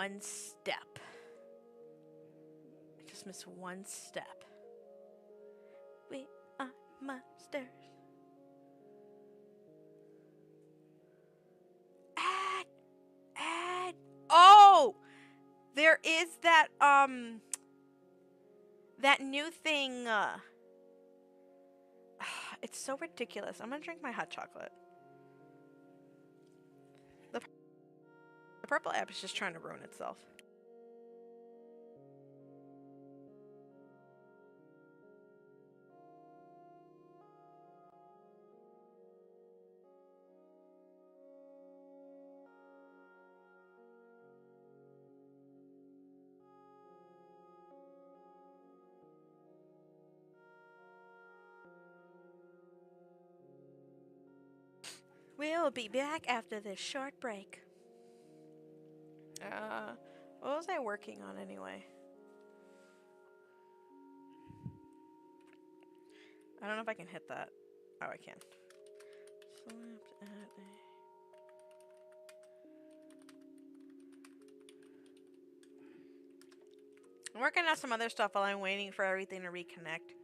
one step. I just missed one step. We are monsters. Add. Oh! There is that, that new thing, it's so ridiculous. I'm gonna drink my hot chocolate. The purple app is just trying to ruin itself. We'll be back after this short break. What was I working on anyway? I don't know if I can hit that. Oh, I can. I'm working on some other stuff while I'm waiting for everything to reconnect.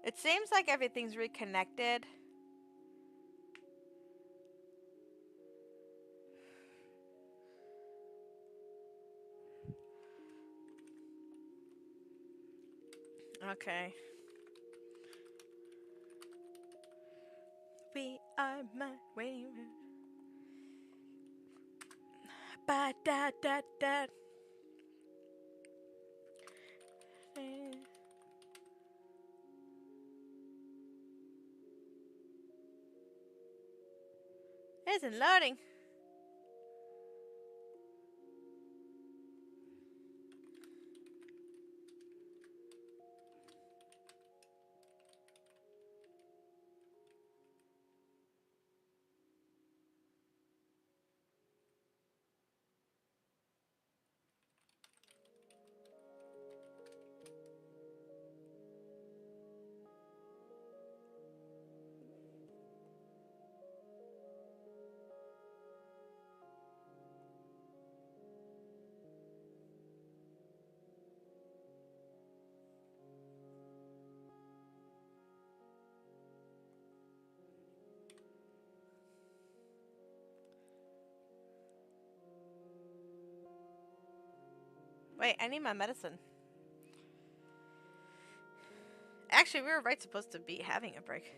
It seems like everything's reconnected. Okay. We are waiting. Ba da da da. It isn't loading. Wait, I need my medicine. Actually, we were right supposed to be having a break.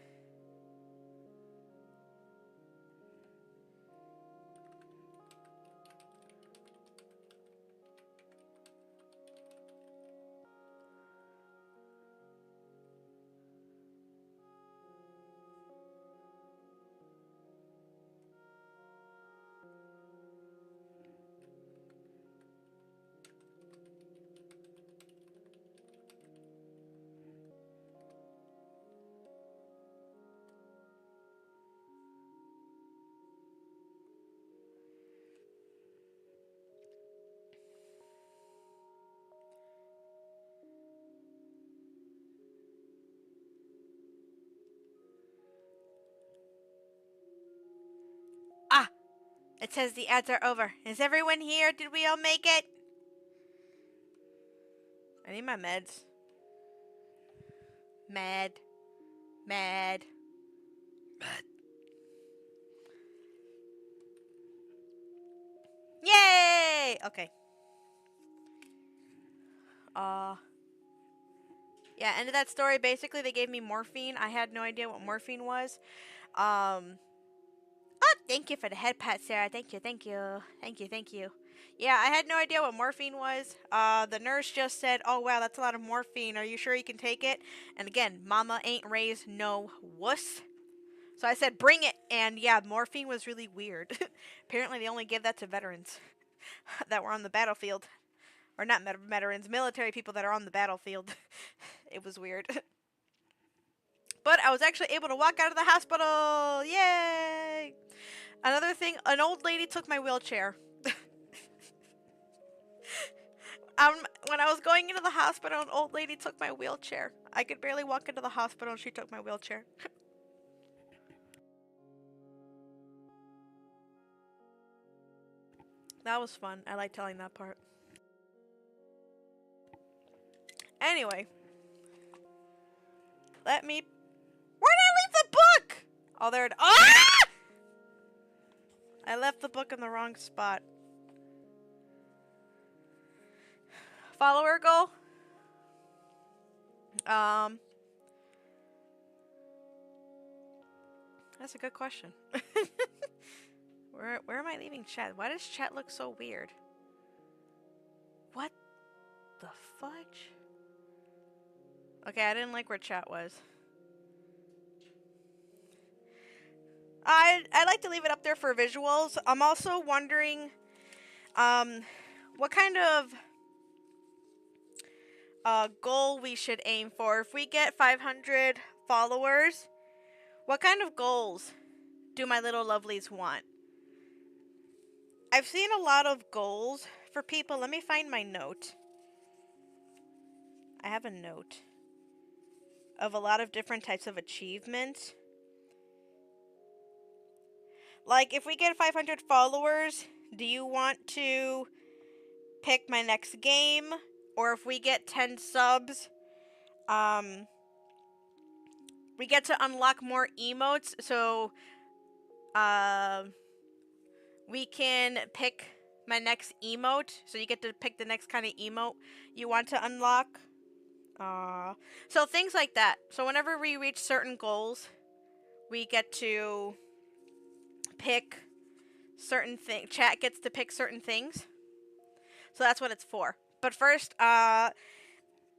Ah! It says the ads are over. Is everyone here? Did we all make it? I need my meds. Mad. Mad. Mad. Yay! Okay. Yeah, end of that story. Basically, they gave me morphine. I had no idea what morphine was. Oh, thank you for the head pat, Sarah. Thank you, thank you. Thank you, thank you. Yeah, I had no idea what morphine was. The nurse just said, oh, wow, that's a lot of morphine. Are you sure you can take it? And again, mama ain't raised no wuss. So I said, bring it. And yeah, morphine was really weird. Apparently, they only give that to veterans that were on the battlefield. Or not veterans, military people that are on the battlefield. It was weird. But I was actually able to walk out of the hospital. Yay! Another thing, an old lady took my wheelchair. When I was going into the hospital, an old lady took my wheelchair. I could barely walk into the hospital and she took my wheelchair. That was fun. I like telling that part. Anyway, let me. Where did I leave the book? Oh, there it. Ah! I left the book in the wrong spot. Follower goal. That's a good question. Where am I leaving chat? Why does chat look so weird? What the fudge? Okay, I didn't like where chat was. I like to leave it up there for visuals. I'm also wondering what kind of goal we should aim for. If we get 500 followers, what kind of goals do my little lovelies want? I've seen a lot of goals for people. Let me find my note. I have a note of a lot of different types of achievements. Like, if we get 500 followers, do you want to pick my next game? Or if we get 10 subs, we get to unlock more emotes, so we can pick my next emote. So you get to pick the next kind of emote you want to unlock. So things like that. So whenever we reach certain goals, we get to pick certain things. Chat gets to pick certain things. So that's what it's for. But first,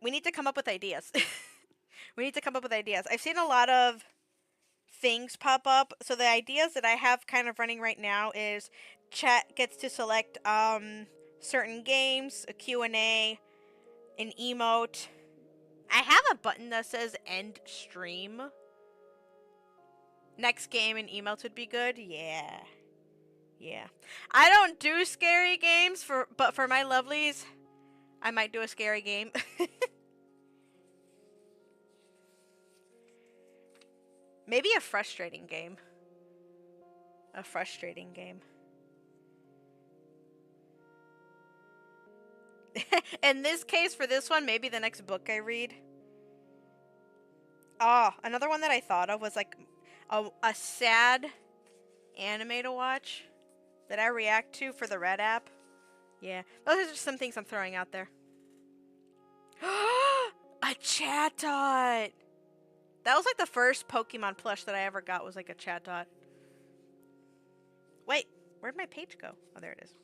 we need to come up with ideas. We need to come up with ideas. I've seen a lot of things pop up. So the ideas that I have kind of running right now is chat gets to select certain games, a Q&A, an emote. I have a button that says end stream. Next game and emotes would be good. Yeah. I don't do scary games but for my lovelies, I might do a scary game. Maybe a frustrating game. A frustrating game. In this case, for this one, maybe the next book I read. Oh, another one that I thought of was like a sad anime to watch that I react to for the Red app. Yeah, those are just some things I'm throwing out there. A Chatot! That was like the first Pokemon plush that I ever got was like a Chatot. Wait, where'd my page go? Oh, there it is.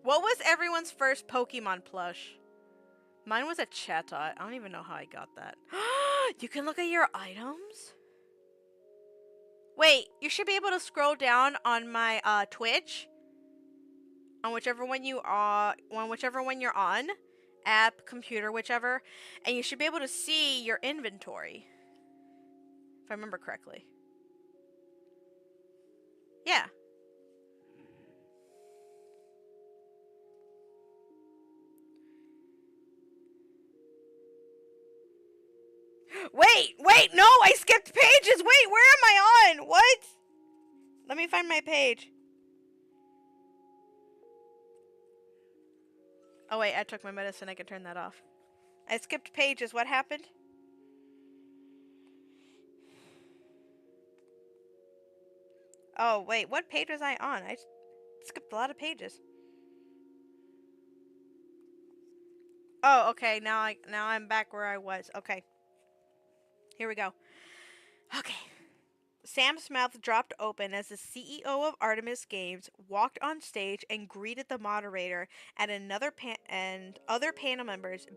What was everyone's first Pokemon plush? Mine was a Chatot. I don't even know how I got that. You can look at your items? Wait, you should be able to scroll down on my Twitch. On whichever one you are, whichever one you're on. App, computer, whichever. And you should be able to see your inventory. If I remember correctly. Yeah. Wait, no, I skipped pages. Wait, where am I on? What? Let me find my page. Oh wait, I took my medicine. I can turn that off. I skipped pages. What happened? Oh wait, what page was I on? I skipped a lot of pages. Oh, okay. Now I'm back where I was. Okay. Here we go. Okay. Sam's mouth dropped open as the CEO of Artemis Games walked on stage and greeted the moderator and and other panel members,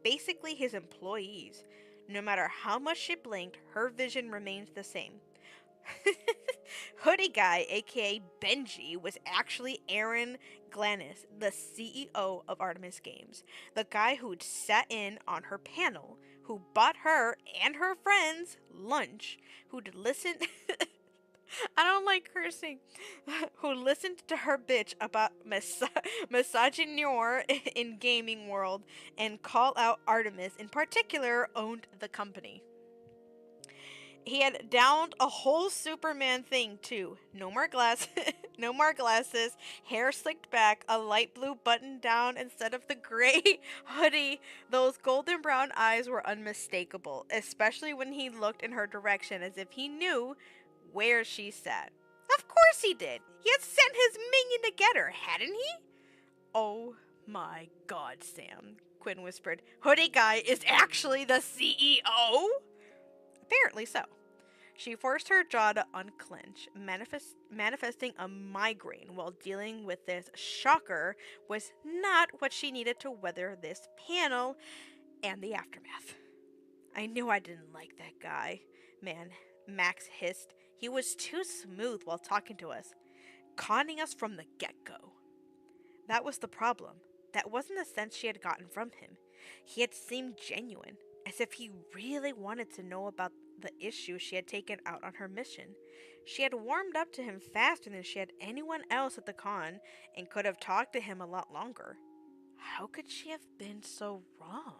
basically his employees. No matter how much she blinked, her vision remained the same. Hoodie Guy, aka Benji, was actually Aaron Glannis, the CEO of Artemis Games. The guy who'd sat in on her panel, who bought her and her friends lunch, who'd listened. I don't like cursing. Who listened to her bitch about misogyny in gaming world and call out Artemis in particular owned the company. He had downed a whole Superman thing too. No more glass, no more glasses, hair slicked back, a light blue button down instead of the gray hoodie. Those golden brown eyes were unmistakable, especially when he looked in her direction as if he knew where she sat. Of course he did. He had sent his minion to get her, hadn't he? Oh my god, Sam, Quinn whispered. Hoodie Guy is actually the CEO? Apparently so. She forced her jaw to unclench, manifesting a migraine while dealing with this shocker was not what she needed to weather this panel and the aftermath. I knew I didn't like that guy. Man, Max hissed. He was too smooth while talking to us, conning us from the get-go. That was the problem. That wasn't the sense she had gotten from him. He had seemed genuine, as if he really wanted to know about the issue she had taken out on her mission. She had warmed up to him faster than she had anyone else at the con, and could have talked to him a lot longer. How could she have been so wrong?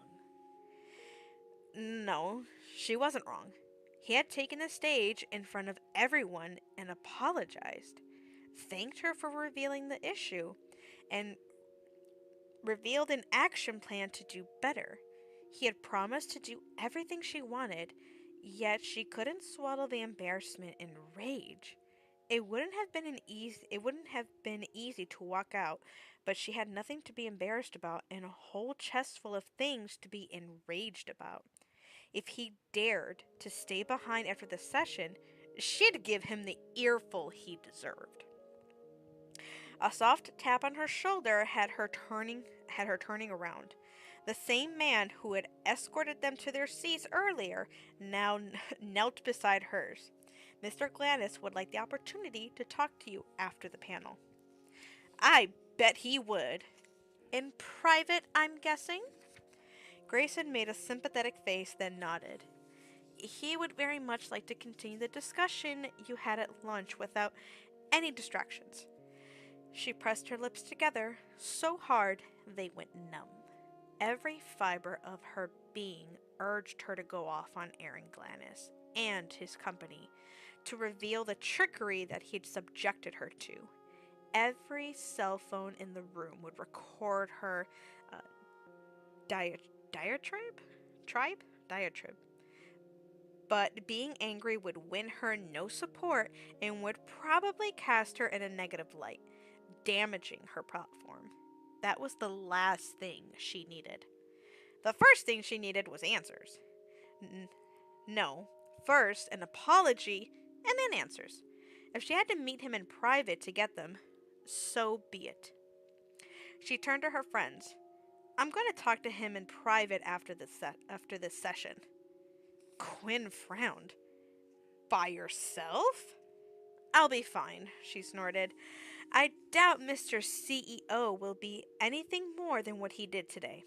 No, she wasn't wrong. He had taken the stage in front of everyone and apologized, thanked her for revealing the issue, and revealed an action plan to do better. He had promised to do everything she wanted, yet she couldn't swallow the embarrassment and rage. It wouldn't have been easy to walk out, but she had nothing to be embarrassed about and a whole chest full of things to be enraged about. If he dared to stay behind after the session, she'd give him the earful he deserved. A soft tap on her shoulder had her turning around. The same man who had escorted them to their seats earlier now knelt beside hers. Mr. Gladys would like the opportunity to talk to you after the panel. I bet he would. In private, I'm guessing? Grayson made a sympathetic face, then nodded. He would very much like to continue the discussion you had at lunch without any distractions. She pressed her lips together so hard they went numb. Every fiber of her being urged her to go off on Aaron Gladys and his company to reveal the trickery that he'd subjected her to. Every cell phone in the room would record her diatribe? Diatribe. But being angry would win her no support and would probably cast her in a negative light, damaging her platform. That was the last thing she needed. The first thing she needed was answers. No, first an apology and then answers. If she had to meet him in private to get them, so be it. She turned to her friends. I'm going to talk to him in private after this session. Quinn frowned. By yourself? I'll be fine, she snorted. I doubt Mr. CEO will be anything more than what he did today.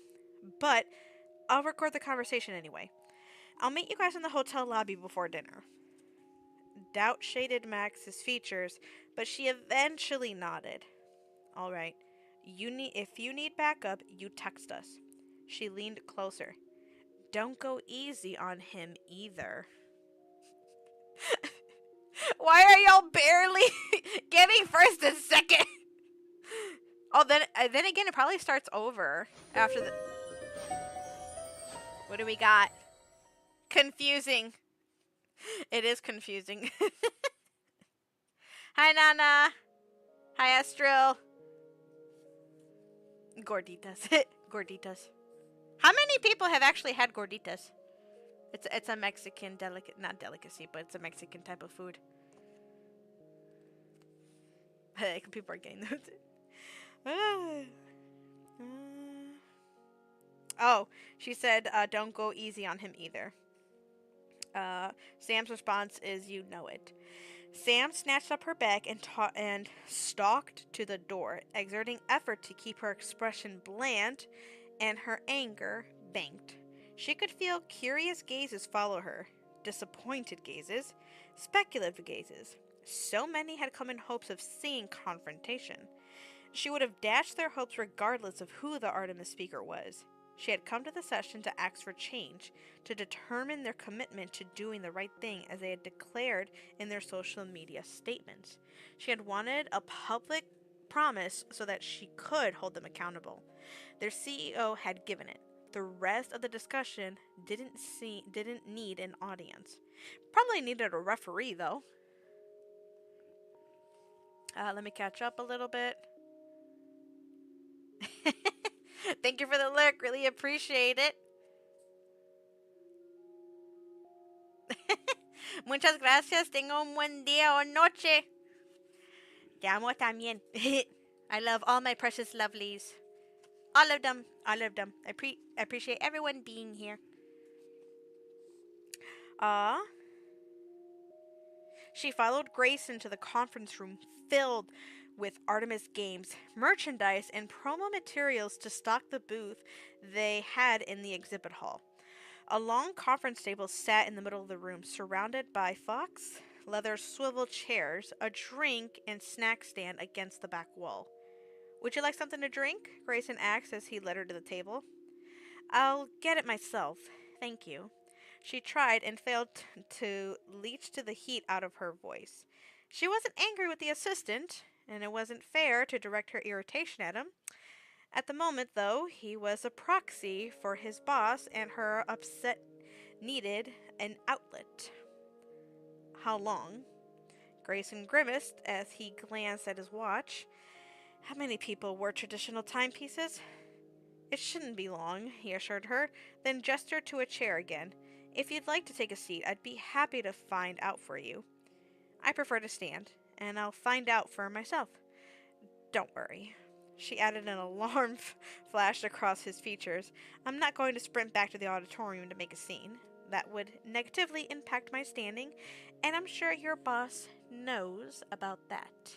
But I'll record the conversation anyway. I'll meet you guys in the hotel lobby before dinner. Doubt shaded Max's features, but she eventually nodded. All right. If you need backup, you text us. She leaned closer. Don't go easy on him either. Why are y'all barely getting first and second? Oh, then again, it probably starts over after the. What do we got? Confusing. It is confusing. Hi, Nana. Hi, Estrel. Gorditas. Gorditas. How many people have actually had gorditas? It's a Mexican not delicacy, but it's a Mexican type of food. People are getting those. Oh, she said, don't go easy on him either. Sam's response is, you know it. Sam snatched up her bag and stalked to the door, exerting effort to keep her expression bland and her anger banked. She could feel curious gazes follow her, disappointed gazes, speculative gazes. So many had come in hopes of seeing confrontation. She would have dashed their hopes regardless of who the Artemis speaker was. She had come to the session to ask for change, to determine their commitment to doing the right thing as they had declared in their social media statements. She had wanted a public promise so that she could hold them accountable. Their CEO had given it. The rest of the discussion didn't need an audience. Probably needed a referee though. Let me catch up a little bit. Thank you for the look. Really appreciate it. Muchas gracias. Tengo un buen día o noche. Te amo también. I love all my precious lovelies. All of them. All of them. I appreciate everyone being here. Ah. She followed Grace into the conference room filled with Artemis games, merchandise, and promo materials to stock the booth they had in the exhibit hall. A long conference table sat in the middle of the room, surrounded by fox leather swivel chairs, a drink and snack stand against the back wall. Would you like something to drink? Grayson asked as he led her to the table. I'll get it myself. Thank you. She tried and failed to leech the heat out of her voice. She wasn't angry with the assistant, and it wasn't fair to direct her irritation at him. At the moment, though, he was a proxy for his boss, and her upset needed an outlet. How long? Grayson grimaced as he glanced at his watch. How many people wore traditional timepieces? It shouldn't be long, he assured her, then gestured to a chair again. If you'd like to take a seat, I'd be happy to find out for you. I prefer to stand, and I'll find out for myself. Don't worry. She added an alarm flashed across his features. I'm not going to sprint back to the auditorium to make a scene. That would negatively impact my standing, and I'm sure your boss knows about that.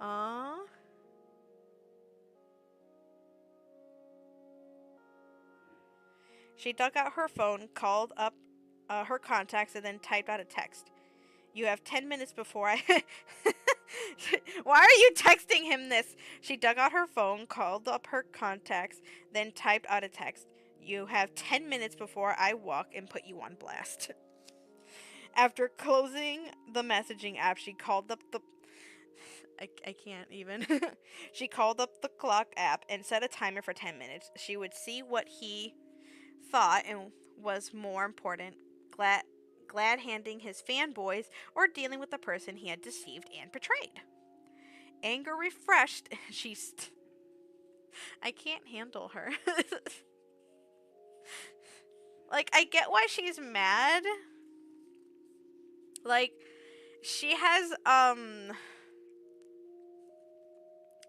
Aww. She dug out her phone, called up her contacts, and then typed out a text. You have 10 minutes before I... Why are you texting him this? She dug out her phone, called up her contacts, then typed out a text. You have 10 minutes before I walk and put you on blast. After closing the messaging app, she called up the... I can't even. She called up the clock app and set a timer for 10 minutes. She would see what he thought and was more important, glad handing his fanboys or dealing with the person he had deceived and betrayed. Anger refreshed, I can't handle her. Like, I get why she's mad. Like, she has,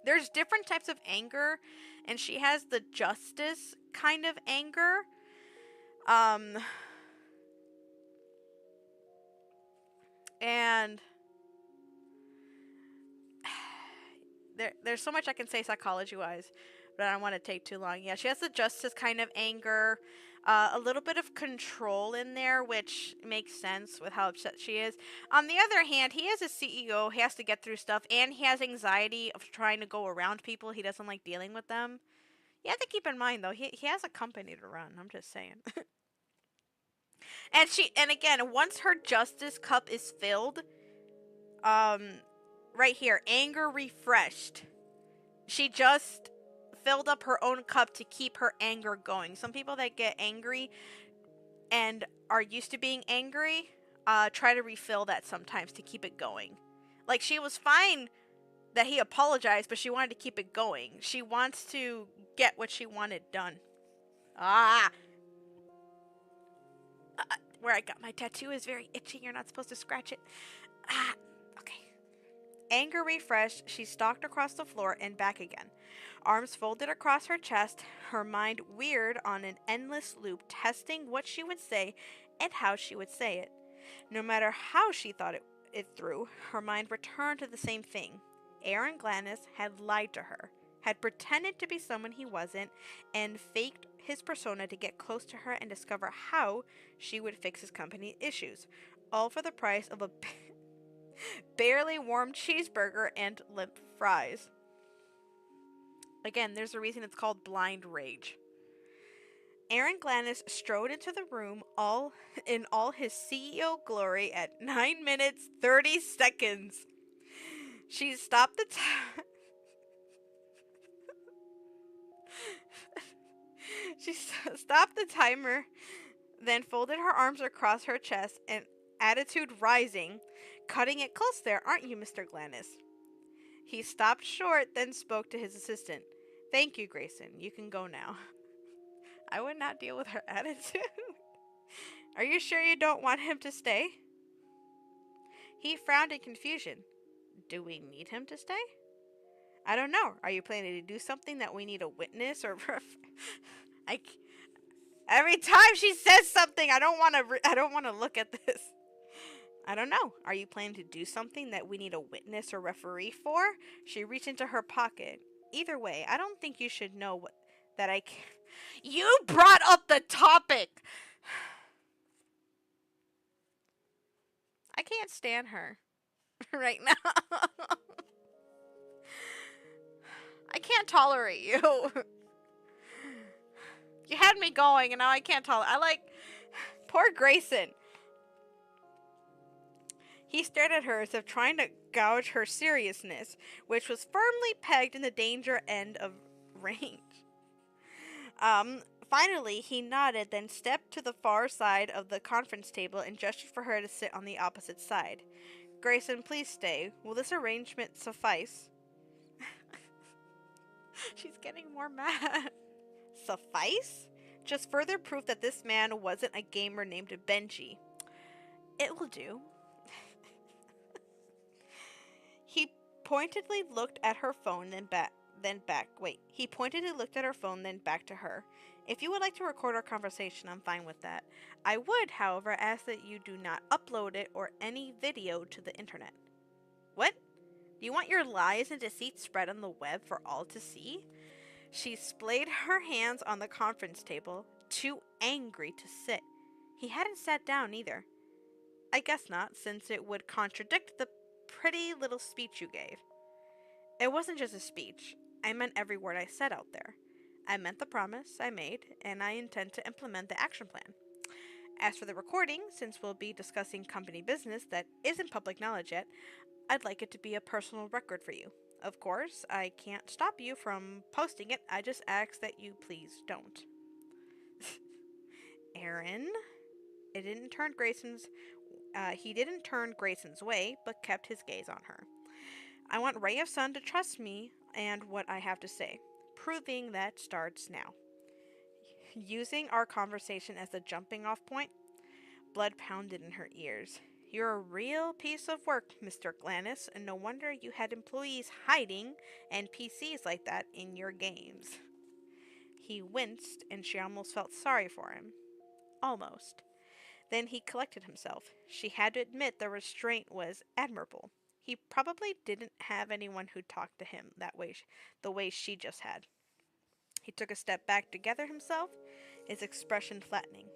there's different types of anger, and she has the justice kind of anger. And there's so much I can say psychology-wise, but I don't want to take too long. Yeah, she has the justice kind of anger, a little bit of control in there, which makes sense with how upset she is. On the other hand, he is a CEO. He has to get through stuff, and he has anxiety of trying to go around people. He doesn't like dealing with them. You have to keep in mind, though, he has a company to run. I'm just saying. And again, once her justice cup is filled, right here, anger refreshed. She just filled up her own cup to keep her anger going. Some people that get angry and are used to being angry, try to refill that sometimes to keep it going. Like, she was fine that he apologized, but she wanted to keep it going. She wants to get what she wanted done. Where I got my tattoo is very itchy. You're not supposed to scratch it. Okay. Anger refreshed, she stalked across the floor and back again. Arms folded across her chest, her mind weird on an endless loop, testing what she would say and how she would say it. No matter how she thought it through, her mind returned to the same thing. Aaron Gladys had lied to her, had pretended to be someone he wasn't, and faked his persona to get close to her and discover how she would fix his company issues, all for the price of a barely warm cheeseburger and limp fries. Again, there's a reason it's called blind rage. Aaron Gladys strode into the room all his CEO glory at 9 minutes 30 seconds. She stopped the she stopped the timer, then folded her arms across her chest and attitude rising. Cutting it close there, aren't you, Mr. Gladys? He stopped short, then spoke to his assistant. Thank you, Grayson. You can go now. I would not deal with her attitude. Are you sure you don't want him to stay? He frowned in confusion. Do we need him to stay? I don't know. Are you planning to do something that we need a witness or I every time she says something, I don't want to I don't want to look at this. I don't know. Are you planning to do something that we need a witness or referee for? She reached into her pocket. Either way, I don't think you should know what that I can. You brought up the topic. I can't stand her right now. I can't tolerate you. You had me going and now I can't tolerate. Poor Grayson. He stared at her as if trying to gauge her seriousness, which was firmly pegged in the danger end of range. Finally, he nodded, then stepped to the far side of the conference table and gestured for her to sit on the opposite side. Grayson, please stay. Will this arrangement suffice? She's getting more mad. Suffice? Just further proof that this man wasn't a gamer named Benji. It will do. He pointedly looked at her phone, then back. He pointedly looked at her phone, then back to her. If you would like to record our conversation, I'm fine with that. I would, however, ask that you do not upload it or any video to the internet. What? Do you want your lies and deceit spread on the web for all to see? She splayed her hands on the conference table, too angry to sit. He hadn't sat down either. I guess not, since it would contradict the pretty little speech you gave. It wasn't just a speech. I meant every word I said out there. I meant the promise I made, and I intend to implement the action plan. As for the recording, since we'll be discussing company business that isn't public knowledge yet, I'd like it to be a personal record for you. Of course, I can't stop you from posting it. I just ask that you please don't. Aaron? He didn't turn Grayson's way, but kept his gaze on her. I want Ray of Sun to trust me and what I have to say. Proving that starts now. Using our conversation as a jumping off point, blood pounded in her ears. You're a real piece of work, Mr. Gladys, and no wonder you had employees hiding NPCs like that in your games. He winced, and she almost felt sorry for him. Almost. Then he collected himself. She had to admit the restraint was admirable. He probably didn't have anyone who talked to him that way, the way she just had. He took a step back to gather himself, his expression flattening.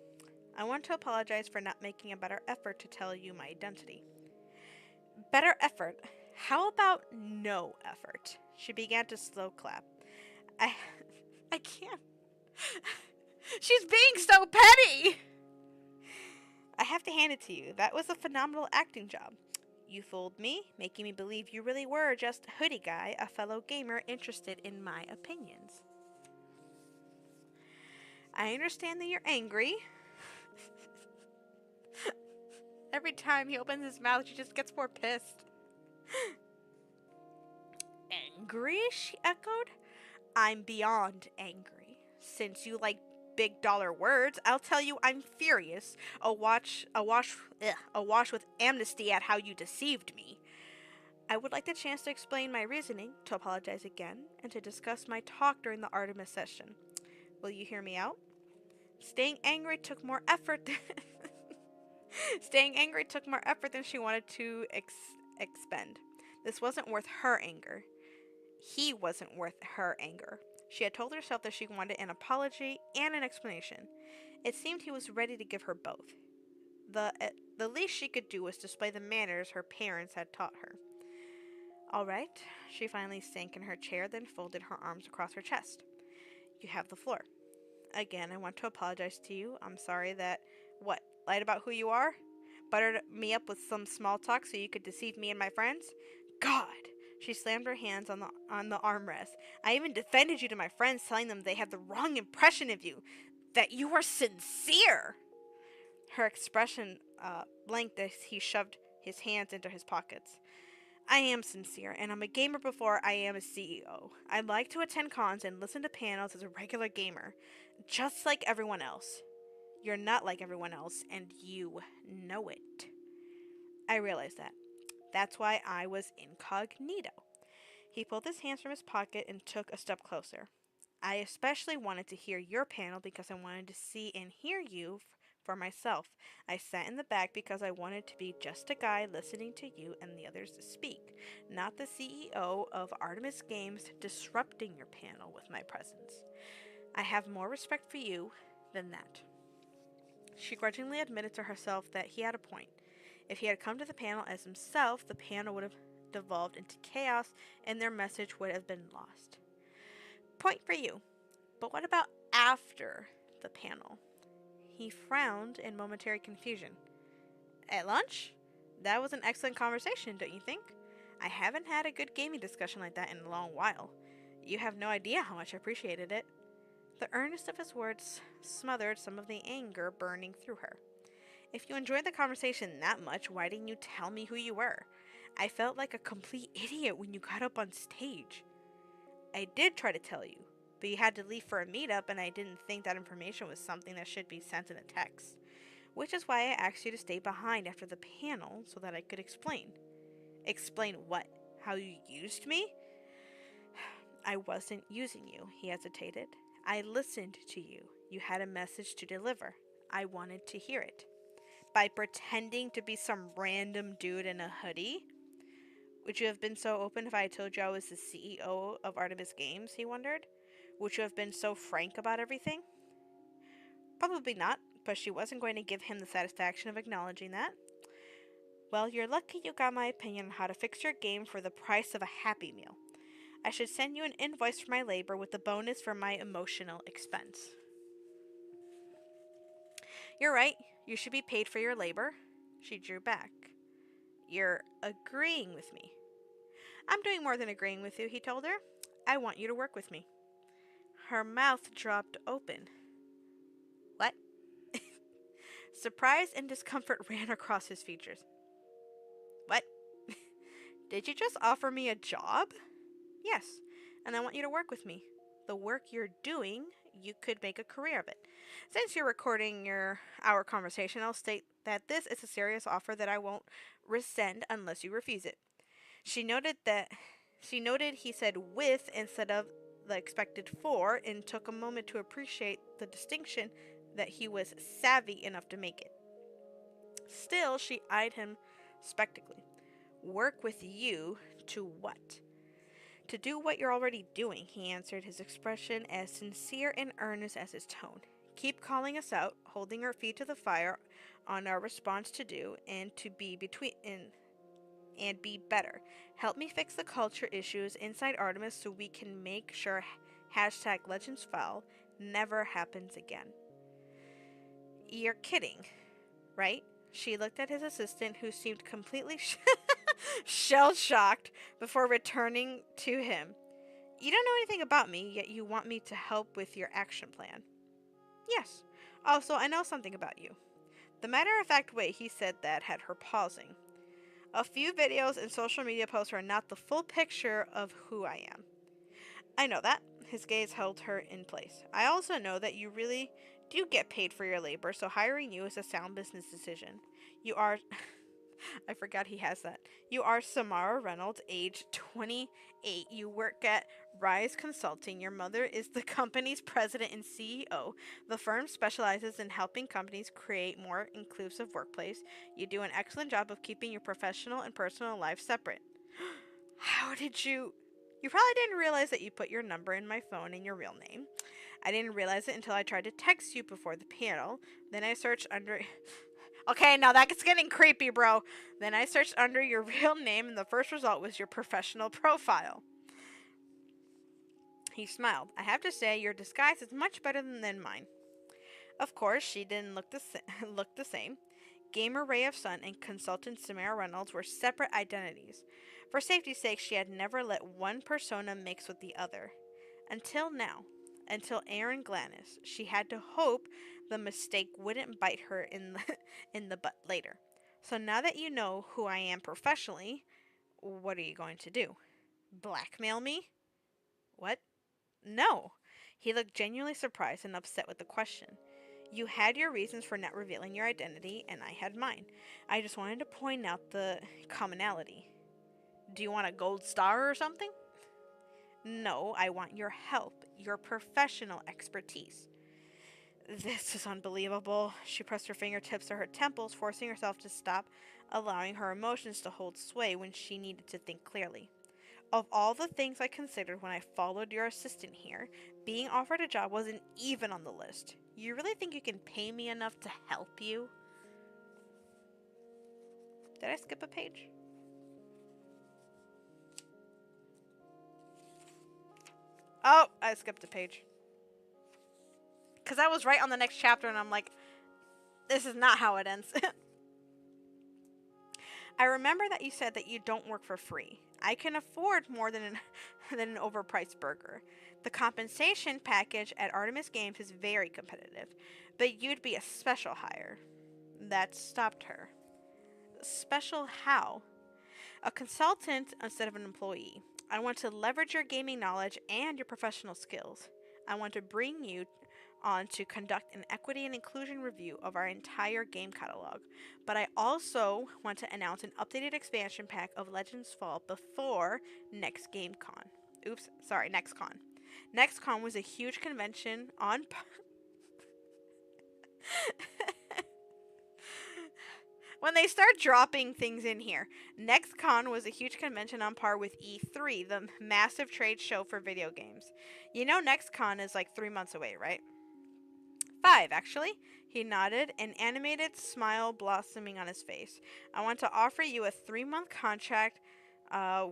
I want to apologize for not making a better effort to tell you my identity. Better effort? How about no effort? She began to slow clap. I can't. She's being so petty! I have to hand it to you. That was a phenomenal acting job. You fooled me, making me believe you really were just a hoodie guy, a fellow gamer interested in my opinions. I understand that you're angry. Every time he opens his mouth, she just gets more pissed. Angry? She echoed. I'm beyond angry. Since you like big dollar words, I'll tell you I'm furious, awash with amnesty at how you deceived me. I would like the chance to explain my reasoning, to apologize again, and to discuss my talk during the Artemis session. Will you hear me out? Staying angry took more effort than she wanted to expend. This wasn't worth her anger. He wasn't worth her anger. She had told herself that she wanted an apology and an explanation. It seemed he was ready to give her both. The least she could do was display the manners her parents had taught her. All right. She finally sank in her chair, then folded her arms across her chest. You have the floor. Again, I want to apologize to you. I'm sorry that, what, lied about who you are? Buttered me up with some small talk so you could deceive me and my friends? God! She slammed her hands on the armrest. I even defended you to my friends, telling them they had the wrong impression of you. That you were sincere! Her expression blanked as he shoved his hands into his pockets. I am sincere, and I'm a gamer before I am a CEO. I like to attend cons and listen to panels as a regular gamer, just like everyone else. You're not like everyone else, and you know it. I realized that. That's why I was incognito. He pulled his hands from his pocket and took a step closer. I especially wanted to hear your panel because I wanted to see and hear you for myself. I sat in the back because I wanted to be just a guy listening to you and the others speak, not the CEO of Artemis Games disrupting your panel with my presence. I have more respect for you than that. She grudgingly admitted to herself that he had a point. If he had come to the panel as himself, the panel would have devolved into chaos and their message would have been lost. Point for you. But what about after the panel? He frowned in momentary confusion. At lunch? That was an excellent conversation, don't you think? I haven't had a good gaming discussion like that in a long while. You have no idea how much I appreciated it. The earnest of his words smothered some of the anger burning through her. If you enjoyed the conversation that much, why didn't you tell me who you were? I felt like a complete idiot when you got up on stage. I did try to tell you, but you had to leave for a meetup and I didn't think that information was something that should be sent in a text. Which is why I asked you to stay behind after the panel so that I could explain. Explain what? How you used me? I wasn't using you, he hesitated. I listened to you. You had a message to deliver. I wanted to hear it. By pretending to be some random dude in a hoodie? Would you have been so open if I had told you I was the CEO of Artemis Games, he wondered? Would you have been so frank about everything? Probably not, but she wasn't going to give him the satisfaction of acknowledging that. Well, you're lucky you got my opinion on how to fix your game for the price of a Happy Meal. I should send you an invoice for my labor with the bonus for my emotional expense. You're right. You should be paid for your labor. She drew back. You're agreeing with me. I'm doing more than agreeing with you, he told her. I want you to work with me. Her mouth dropped open. What? Surprise and discomfort ran across his features. What? Did you just offer me a job? Yes, and I want you to work with me. The work you're doing, you could make a career of it. Since you're recording our conversation, I'll state that this is a serious offer that I won't rescind unless you refuse it. She noted he said with instead of the expected for and took a moment to appreciate the distinction that he was savvy enough to make it. Still, she eyed him skeptically. Work with you to what? To do what you're already doing, he answered, his expression as sincere and earnest as his tone. Keep calling us out, holding our feet to the fire on our response to do and to be and be better. Help me fix the culture issues inside Artemis so we can make sure #LegendsFall never happens again. You're kidding, right? She looked at his assistant, who seemed completely shell-shocked before returning to him. You don't know anything about me, yet you want me to help with your action plan. Yes. Also, I know something about you. The matter-of-fact way he said that had her pausing. A few videos and social media posts are not the full picture of who I am. I know that. His gaze held her in place. I also know that you really do get paid for your labor, so hiring you is a sound business decision. You are... I forgot he has that. You are Samara Reynolds, age 28. You work at Rise Consulting. Your mother is the company's president and CEO. The firm specializes in helping companies create more inclusive workplace. You do an excellent job of keeping your professional and personal life separate. How did you... You probably didn't realize that you put your number in my phone and your real name. I didn't realize it until I tried to text you before the panel. Then I searched under Okay, now that's getting creepy, bro. Then I searched under your real name, and the first result was your professional profile. He smiled. I have to say, your disguise is much better than mine. Of course, she didn't look the same. Gamer Ray of Sun and consultant Samara Reynolds were separate identities. For safety's sake, she had never let one persona mix with the other. Until now. Until Aaron Glannis. She had to hope the mistake wouldn't bite her in in the butt later. So now that you know who I am professionally, what are you going to do? Blackmail me? What? No. He looked genuinely surprised and upset with the question. You had your reasons for not revealing your identity, and I had mine. I just wanted to point out the commonality. Do you want a gold star or something? No, I want your help, your professional expertise. This is unbelievable. She pressed her fingertips to her temples, forcing herself to stop, allowing her emotions to hold sway when she needed to think clearly. Of all the things I considered when I followed your assistant here, being offered a job wasn't even on the list. You really think you can pay me enough to help you? Did I skip a page? Oh, I skipped a page. Because I was right on the next chapter and I'm like, this is not how it ends. I remember that you said that you don't work for free. I can afford more than than an overpriced burger. The compensation package at Artemis Games is very competitive, but you'd be a special hire. That stopped her. Special how? A consultant instead of an employee. I want to leverage your gaming knowledge and your professional skills. I want to bring you on to conduct an equity and inclusion review of our entire game catalog. But I also want to announce an updated expansion pack of Legends Fall before next GameCon. Oops, sorry, NextCon. NextCon was a huge convention on when they start dropping things in here. NextCon was a huge convention on par with E3, the massive trade show for video games. You know NextCon is like 3 months away, right? 5, actually. He nodded, an animated smile blossoming on his face. I want to offer you a 3-month contract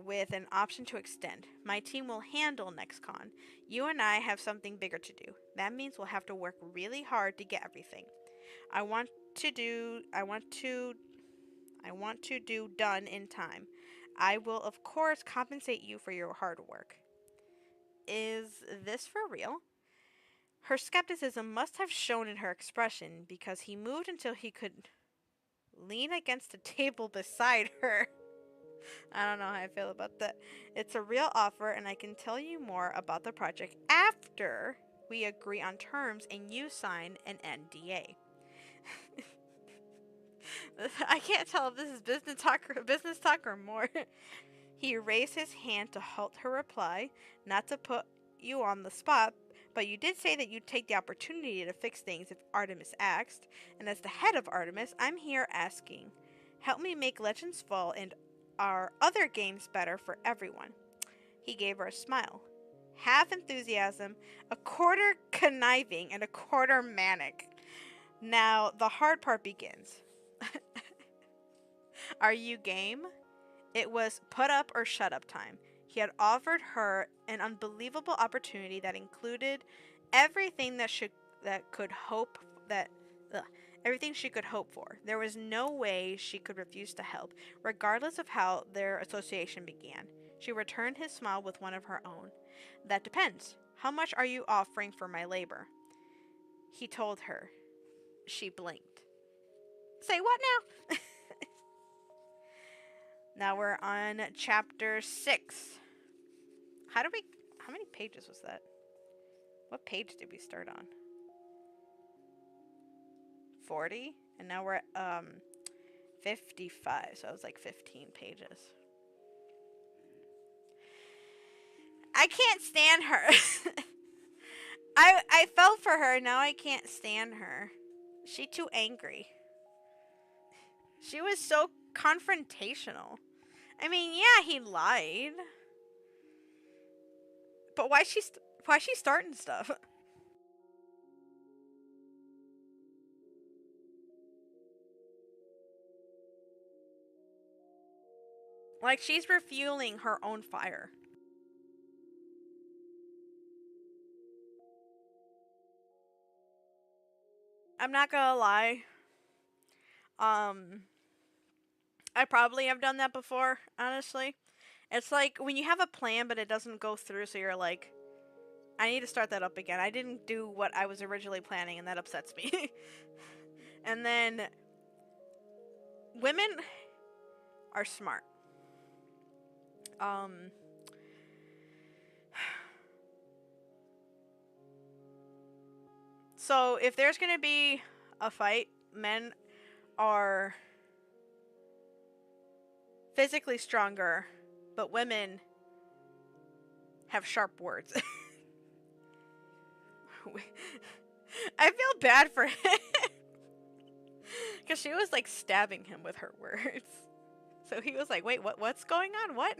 with an option to extend. My team will handle NextCon. You and I have something bigger to do. That means we'll have to work really hard to get everything. I want to do I want to do done in time. I will of course compensate you for your hard work. Is this for real? Her skepticism must have shown in her expression because he moved until he could lean against a table beside her. I don't know how I feel about that. It's a real offer, and I can tell you more about the project after we agree on terms and you sign an NDA. I can't tell if this is business talk or more. He raised his hand to halt her reply, not to put you on the spot, but you did say that you'd take the opportunity to fix things if Artemis asked, and as the head of Artemis, I'm here asking. Help me make Legends Fall and our other games better for everyone. He gave her a smile. Half enthusiasm, a quarter conniving, and a quarter manic. Now, the hard part begins. Are you game? It was put up or shut up time. He had offered her an unbelievable opportunity that included everything that could hope that ugh, everything she could hope for. There was no way she could refuse to help, regardless of how their association began. She returned his smile with one of her own. That depends. How much are you offering for my labor? He told her. She blinked. Say what now? Now we're on chapter 6. How many pages was that? What page did we start on? 40? And now we're at 55, so it was like 15 pages. I can't stand her. I felt for her, now I can't stand her. She too angry. She was so confrontational. I mean, yeah, he lied. But why she starting stuff? Like, she's refueling her own fire. I'm not gonna lie. Um, I probably have done that before, honestly. It's like when you have a plan but it doesn't go through, so you're like, I need to start that up again. I didn't do what I was originally planning, and that upsets me. And then women are smart. Um, so if there's gonna be a fight, men are physically stronger, but women have sharp words. I feel bad for him. Because she was like stabbing him with her words. So he was like, wait, what's going on? What?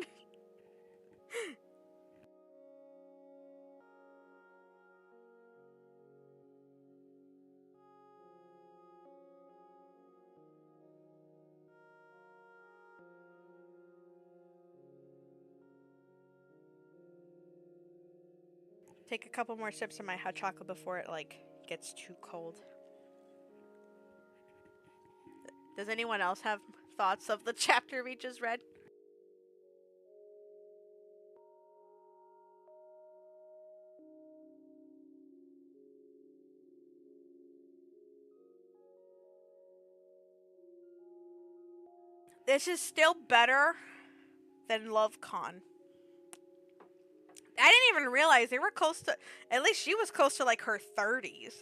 Take a couple more sips of my hot chocolate before it like gets too cold. Does anyone else have thoughts of the chapter we just read? This is still better than Love Con. I didn't even realize they were close to, at least she was close to like her 30s.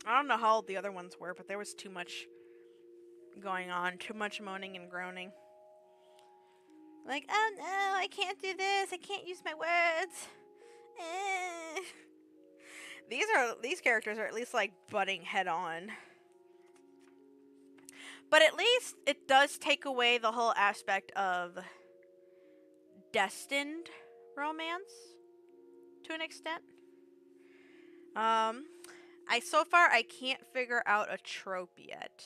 I don't know how old the other ones were, but there was too much going on, too much moaning and groaning. Like, oh no, I can't do this, I can't use my words. These characters are at least like butting head on. But at least it does take away the whole aspect of destined romance to an extent. So far I can't figure out a trope yet.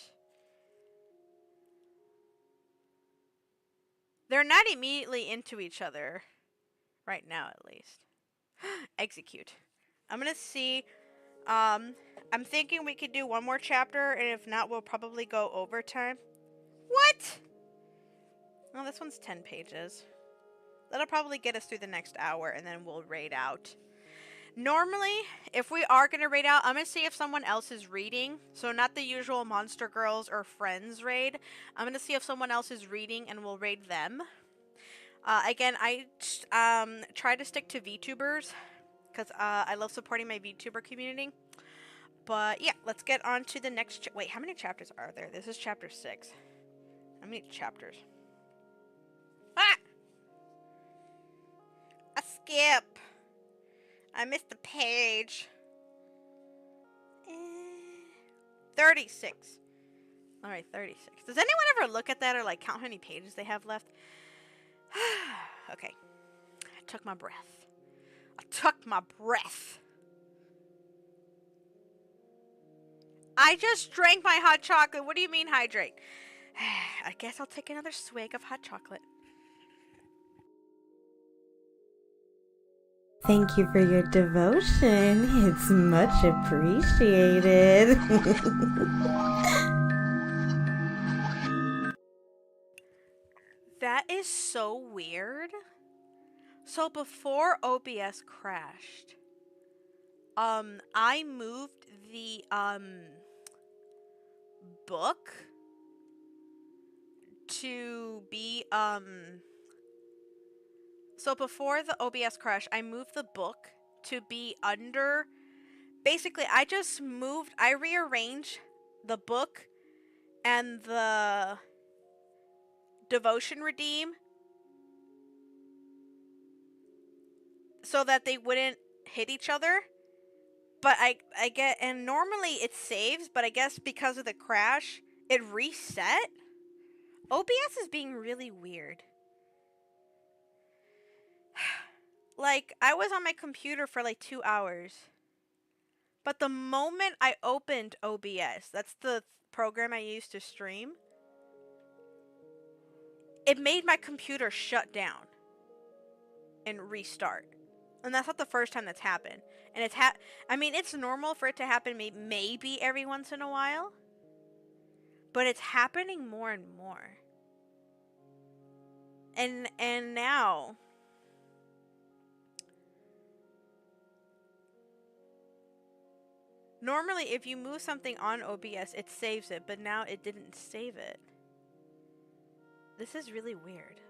They're not immediately into each other right now, at least. Execute. I'm gonna see. I'm thinking we could do one more chapter, and if not, we'll probably go overtime. What? Oh, this one's 10 pages. That'll probably get us through the next hour, and then we'll raid out. Normally, if we are going to raid out, I'm going to see if someone else is reading. So not the usual Monster Girls or Friends raid. I'm going to see if someone else is reading, and we'll raid them. Again, I try to stick to VTubers, because I love supporting my VTuber community. But yeah, let's get on to the next. Wait, how many chapters are there? This is chapter 6. How many chapters? Ah! A skip. I missed the page. 36. Alright, 36. Does anyone ever look at that or like count how many pages they have left? Okay. I took my breath. I just drank my hot chocolate. What do you mean hydrate? I guess I'll take another swig of hot chocolate. Thank you for your devotion. It's much appreciated. That is so weird. So before OBS crashed, I moved the book to be so before the OBS crash, I moved the book to be under. Basically, I rearranged the book and the devotion redeem so that they wouldn't hit each other. But I get, and normally it saves, but I guess because of the crash, it reset. OBS is being really weird. Like, I was on my computer for like 2 hours. But the moment I opened OBS, that's the program I use to stream, it made my computer shut down and restart. And that's not the first time that's happened. And I mean, it's normal for it to happen maybe every once in a while, but it's happening more and more. And now normally if you move something on OBS, it saves it, but now it didn't save it. This is really weird.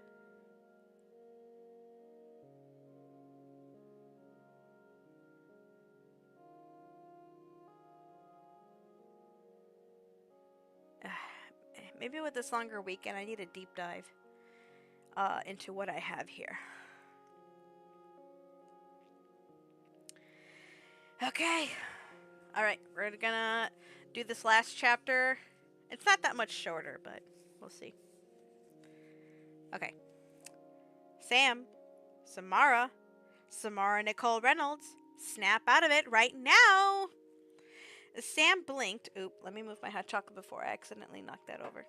Maybe with this longer weekend, I need a deep dive into what I have here. Okay. Alright, we're gonna do this last chapter. It's not that much shorter, but we'll see. Okay. Sam, Samara Nicole Reynolds, snap out of it right now! Sam blinked. Oop, let me move my hot chocolate before I accidentally knock that over.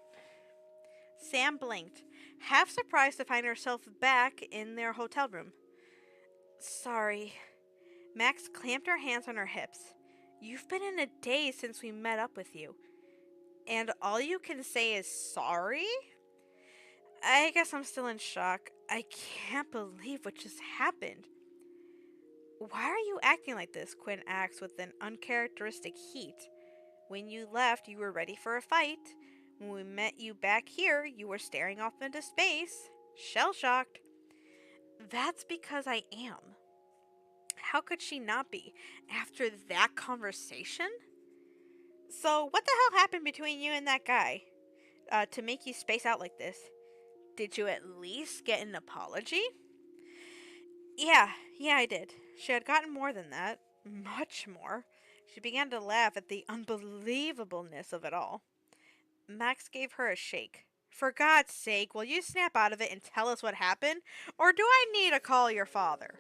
Sam blinked, half surprised to find herself back in their hotel room. Sorry. Max clamped her hands on her hips. You've been in a daze since we met up with you. And all you can say is sorry? I guess I'm still in shock. I can't believe what just happened. Why are you acting like this? Quinn asked with an uncharacteristic heat. When you left, you were ready for a fight. When we met you back here, you were staring off into space, shell-shocked. That's because I am. How could she not be? After that conversation? So, what the hell happened between you and that guy? To make you space out like this? Did you at least get an apology? Yeah, I did. She had gotten more than that. Much more. She began to laugh at the unbelievableness of it all. Max gave her a shake. For God's sake, will you snap out of it and tell us what happened? Or do I need to call your father?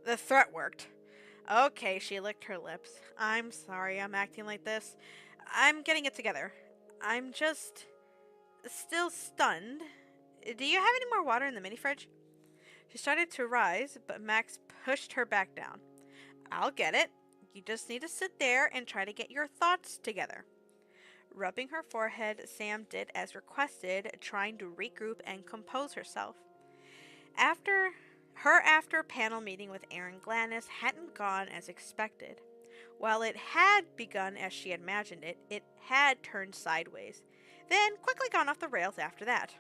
The threat worked. Okay, she licked her lips. I'm sorry I'm acting like this. I'm getting it together. I'm just still stunned. Do you have any more water in the mini fridge? She started to rise, but Max pushed her back down. I'll get it. You just need to sit there and try to get your thoughts together. Rubbing her forehead, Sam did as requested, trying to regroup and compose herself. After panel meeting with Aaron Gladys hadn't gone as expected. While it had begun as she had imagined it, it had turned sideways, then quickly gone off the rails after that.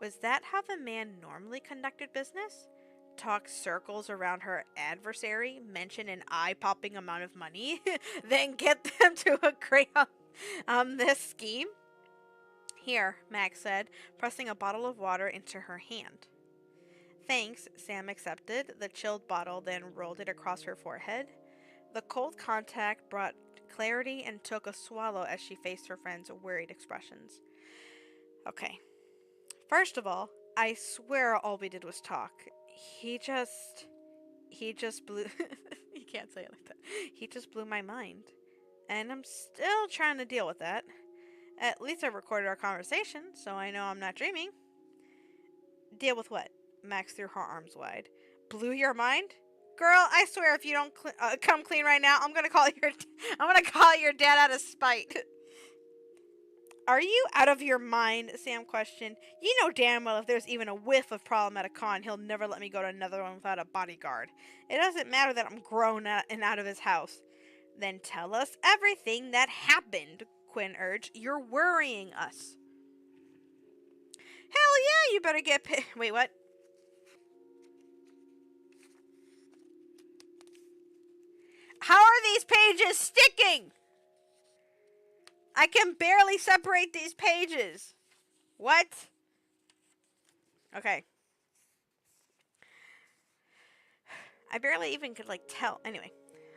Was that how the man normally conducted business? Talk circles around her adversary, mention an eye-popping amount of money, then get them to agree on this scheme? Here, Max said, pressing a bottle of water into her hand. Thanks, Sam accepted the chilled bottle, then rolled it across her forehead. The cold contact brought clarity and took a swallow as she faced her friend's worried expressions. Okay. First of all, I swear all we did was talk. He just blew... You can't say it like that. He just blew my mind. And I'm still trying to deal with that. At least I recorded our conversation, so I know I'm not dreaming. Deal with what? Max threw her arms wide. Blew your mind? Girl, I swear if you don't come clean right now, I'm gonna call your dad out of spite. Are you out of your mind? Sam questioned. You know damn well if there's even a whiff of problem at a con, he'll never let me go to another one without a bodyguard. It doesn't matter that I'm grown and out of his house. Then tell us everything that happened, Quinn urged. You're worrying us. Hell yeah, you better get Wait, what? How are these pages sticking? I can barely separate these pages. What? Okay. I barely even could, tell. Anyway,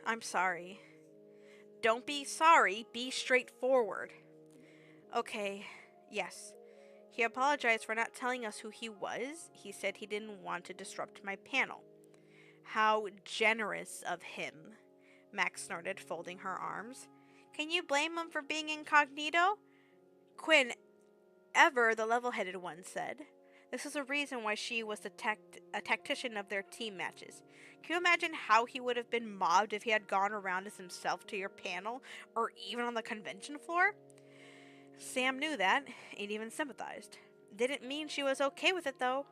I'm sorry. Don't be sorry, be straightforward. Okay, yes. He apologized for not telling us who he was. He said he didn't want to disrupt my panel. How generous of him, Max snorted, folding her arms. Can you blame him for being incognito? Quinn, ever, the level-headed one said. This was a reason why she was a tactician of their team matches. Can you imagine how he would have been mobbed if he had gone around as himself to your panel, or even on the convention floor? Sam knew that, and even sympathized. Didn't mean she was okay with it, though.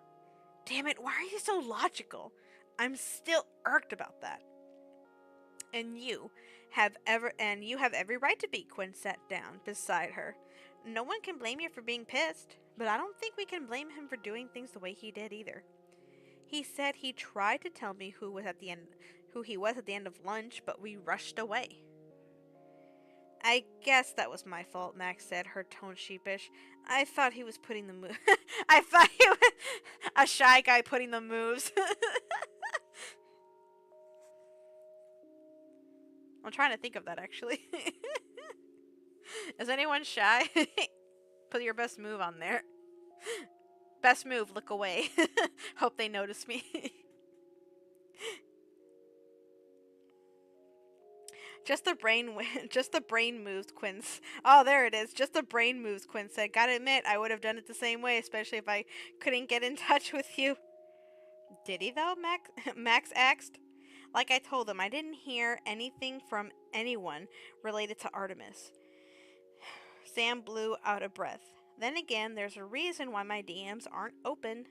Damn it, why are you so logical? I'm still irked about that. And you have every right to be, Quinn sat down beside her. No one can blame you for being pissed, but I don't think we can blame him for doing things the way he did either. He said he tried to tell me who he was at the end of lunch, but we rushed away. I guess that was my fault, Max said, her tone sheepish. I thought he was putting the move. I thought he was a shy guy putting the moves. I'm trying to think of that, actually. Is anyone shy? Put your best move on there. Best move, look away. Hope they notice me. Just the brain moves, Quinn. Oh, there it is. Just the brain moves, Quinn said. Gotta admit, I would have done it the same way, especially if I couldn't get in touch with you. Did he, though? Max asked. Like I told him, I didn't hear anything from anyone related to Artemis. Sam blew out a breath. Then again, there's a reason why my DMs aren't open.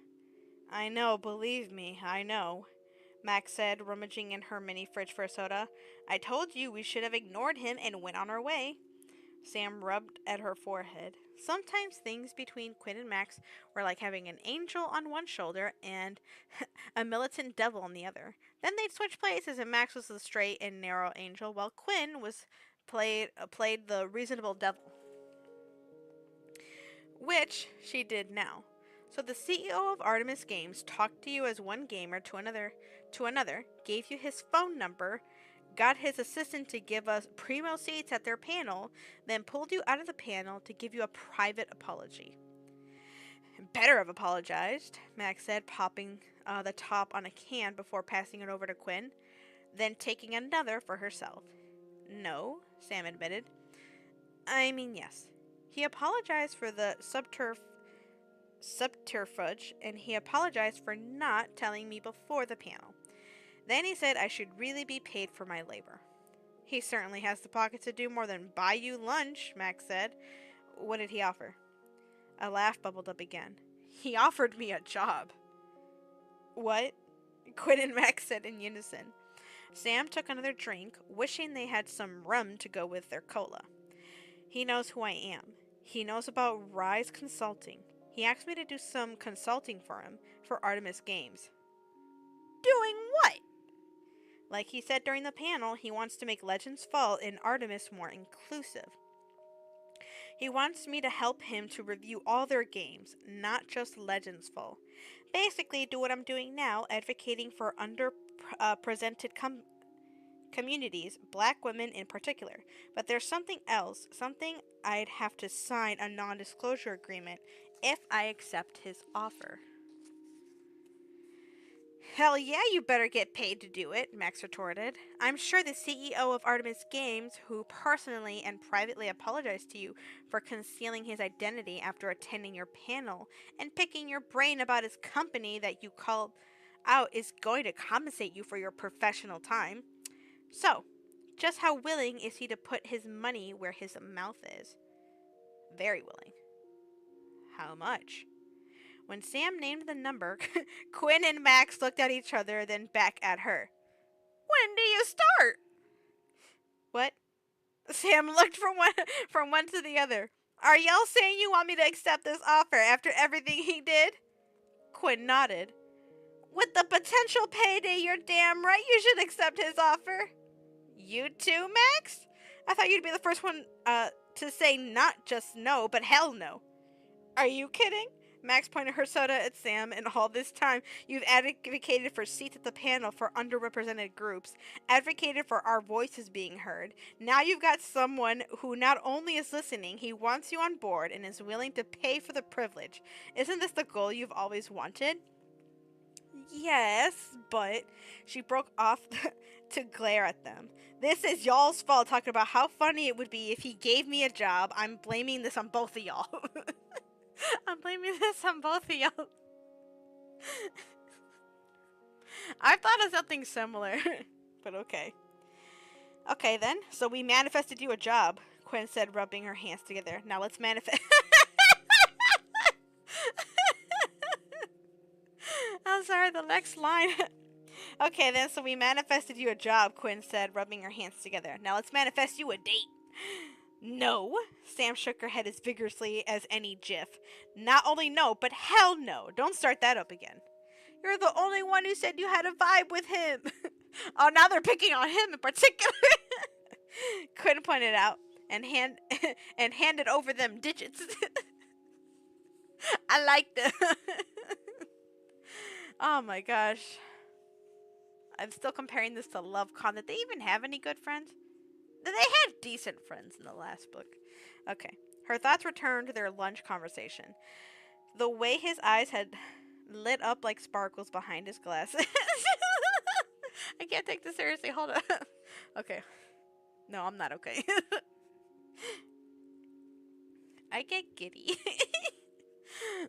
I know, believe me, I know, Max said, rummaging in her mini fridge for a soda. I told you we should have ignored him and went on our way. Sam rubbed at her forehead. Sometimes things between Quinn and Max were like having an angel on one shoulder and a militant devil on the other. Then they'd switch places, and Max was the straight and narrow angel, while Quinn was played the reasonable devil, which she did now. So the CEO of Artemis Games talked to you as one gamer to another, gave you his phone number, got his assistant to give us primo seats at their panel, then pulled you out of the panel to give you a private apology. Better have apologized, Max said, popping the top on a can before passing it over to Quinn, then taking another for herself. No, Sam admitted. I mean, yes. He apologized for the subterfuge, and he apologized for not telling me before the panel. Then he said I should really be paid for my labor. He certainly has the pockets to do more than buy you lunch, Max said. What did he offer? A laugh bubbled up again. He offered me a job. What? Quinn and Max said in unison. Sam took another drink, wishing they had some rum to go with their cola. He knows who I am. He knows about Rise Consulting. He asked me to do some consulting for him for Artemis Games. Doing what? Like he said during the panel, he wants to make Legends Fall and Artemis more inclusive. He wants me to help him to review all their games, not just Legends Fall. Basically, do what I'm doing now, advocating for underrepresented communities, black women in particular. But there's something else, something I'd have to sign a non-disclosure agreement if I accept his offer. Hell yeah, you better get paid to do it, Max retorted. I'm sure the CEO of Artemis Games, who personally and privately apologized to you for concealing his identity after attending your panel and picking your brain about his company that you called out, is going to compensate you for your professional time. So, just how willing is he to put his money where his mouth is? Very willing. How much? When Sam named the number, Quinn and Max looked at each other, then back at her. When do you start? What? Sam looked from one to the other. Are y'all saying you want me to accept this offer after everything he did? Quinn nodded. With the potential payday, you're damn right you should accept his offer. You too, Max? I thought you'd be the first one to say not just no, but hell no. Are you kidding? Max pointed her soda at Sam, and all this time you've advocated for seats at the panel for underrepresented groups, advocated for our voices being heard. Now you've got someone who not only is listening, he wants you on board and is willing to pay for the privilege. Isn't this the goal you've always wanted? Yes, but she broke off to glare at them. This is y'all's fault, talking about how funny it would be if he gave me a job. I'm blaming this on both of y'all. I'm blaming this on both of y'all. I thought of something similar, but okay. Okay then, so we manifested you a job, Quinn said, rubbing her hands together. Now let's manifest. I'm sorry, the next line. Okay then, so we manifested you a job, Quinn said, rubbing her hands together. Now let's manifest you a date. No. Sam shook her head as vigorously as any GIF. Not only no, but hell no. Don't start that up again. You're the only one who said you had a vibe with him. Oh, now they're picking on him in particular. Quinn pointed out and handed over them digits. I like them. Oh my gosh. I'm still comparing this to LoveCon. Did they even have any good friends? They had decent friends in the last book. Okay. Her thoughts returned to their lunch conversation. The way his eyes had lit up like sparkles behind his glasses. I can't take this seriously. Hold on. Okay. No, I'm not okay. I get giddy.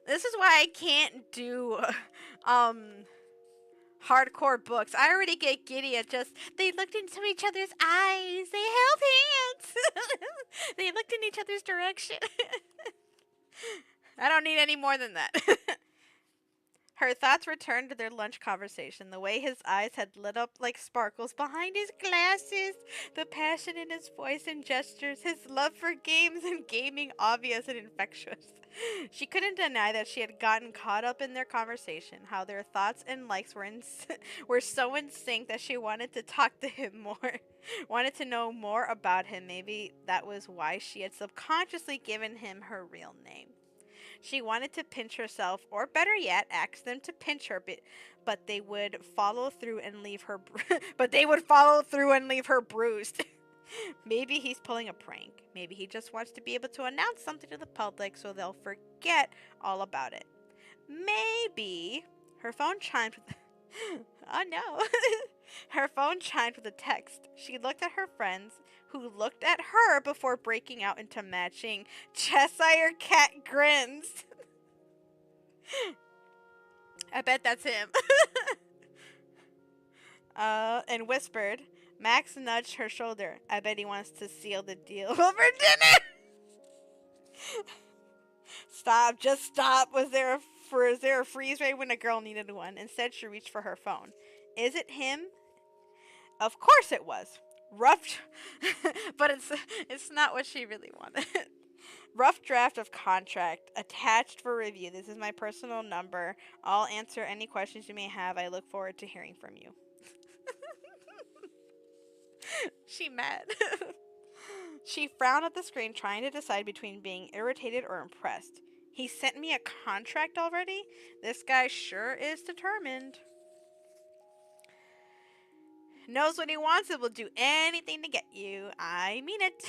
This is why I can't do hardcore books. I already get giddy at just they looked into each other's eyes. They held hands. They looked in each other's direction. I don't need any more than that. Her thoughts returned to their lunch conversation. The way his eyes had lit up like sparkles behind his glasses, the passion in his voice and gestures, his love for games and gaming obvious and infectious. She couldn't deny that she had gotten caught up in their conversation, how their thoughts and likes were so in sync that she wanted to talk to him more, wanted to know more about him. Maybe that was why she had subconsciously given him her real name. She wanted to pinch herself, or better yet, ask them to pinch her, but they would follow through and leave her. Bruised. Maybe he's pulling a prank. Maybe he just wants to be able to announce something to the public so they'll forget all about it. Maybe her phone chimed with. Oh no! Her phone chimed with a text. She looked at her friends, who looked at her before breaking out into matching Cheshire cat grins. I bet that's him. And whispered. Max nudged her shoulder. I bet he wants to seal the deal over dinner. Stop, just stop. Was there a freeze ray when a girl needed one? Instead, she reached for her phone. Is it him? Of course it was. Rough, but it's not what she really wanted. Rough draft of contract attached for review. This is my personal number. I'll answer any questions you may have. I look forward to hearing from you. She mad. She frowned at the screen, trying to decide between being irritated or impressed. He sent me a contract already? This guy sure is determined. Knows what he wants and will do anything to get you. I mean it,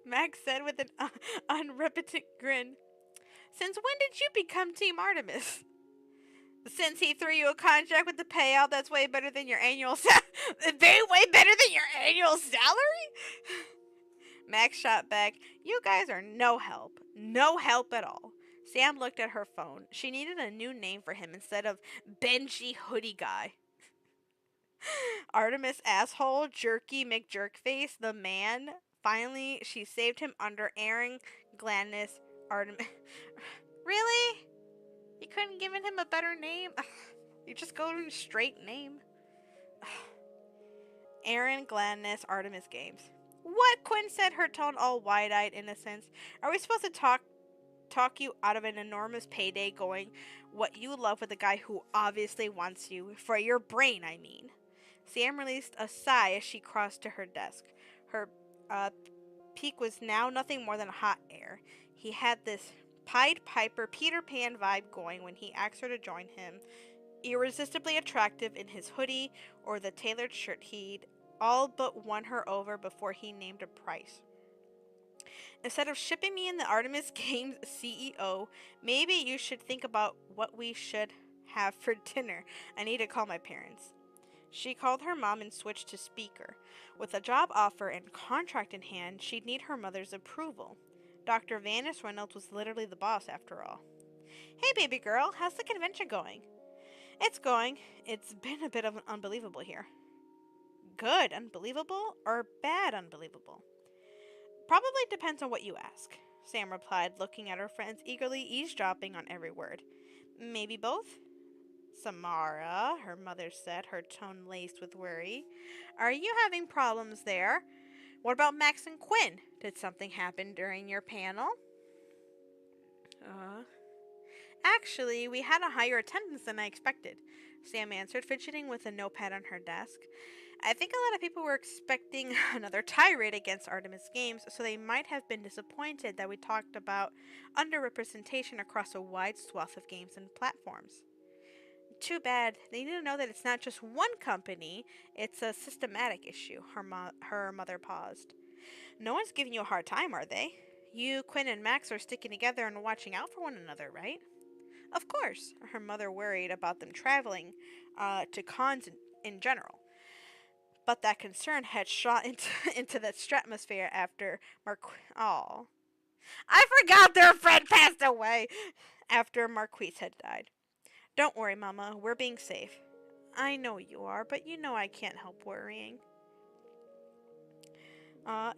Max said with an unrepentant grin. Since when did you become Team Artemis? Since he threw you a contract with the payout that's way better than your annual salary. Way better than your annual salary? Max shot back, you guys are no help. No help at all. Sam looked at her phone. She needed a new name for him instead of Benji Hoodie Guy. Artemis Asshole, Jerky McJerkface, the man. Finally, she saved him under Aaron Gladness. Artemis. Really? You couldn't give him a better name? You just go to a straight name. Aaron Gladness, Artemis Games. What? Quinn said, her tone all wide-eyed innocence. Are we supposed to talk you out of an enormous payday going what you love with a guy who obviously wants you? For your brain, I mean. Sam released a sigh as she crossed to her desk. Her peak was now nothing more than hot air. He had this Pied Piper Peter Pan vibe going when he asked her to join him. Irresistibly attractive in his hoodie or the tailored shirt, he'd all but won her over before he named a price. Instead of shipping me in the Artemis Games CEO, maybe you should think about what we should have for dinner. I need to call my parents. She called her mom and switched to speaker. With a job offer and contract in hand, she'd need her mother's approval. Dr. Vanis Reynolds was literally the boss, after all. Hey, baby girl, how's the convention going? It's going. It's been a bit of an unbelievable here. Good unbelievable or bad unbelievable? Probably depends on what you ask, Sam replied, looking at her friends eagerly, eavesdropping on every word. Maybe both? Samara, her mother said, her tone laced with worry. Are you having problems there? What about Max and Quinn? Did something happen during your panel? Uh, Actually, we had a higher attendance than I expected, Sam answered, fidgeting with a notepad on her desk. I think a lot of people were expecting another tirade against Artemis Games, so they might have been disappointed that we talked about underrepresentation across a wide swath of games and platforms. Too bad. They need to know that it's not just one company, it's a systematic issue, her mother paused. No one's giving you a hard time, are they? You, Quinn, and Max are sticking together and watching out for one another, right? Of course, her mother worried about them traveling to cons in general. But that concern had shot into the stratosphere after Oh, I forgot their friend passed away after Marquise had died. Don't worry, Mama. We're being safe. I know you are, but you know I can't help worrying.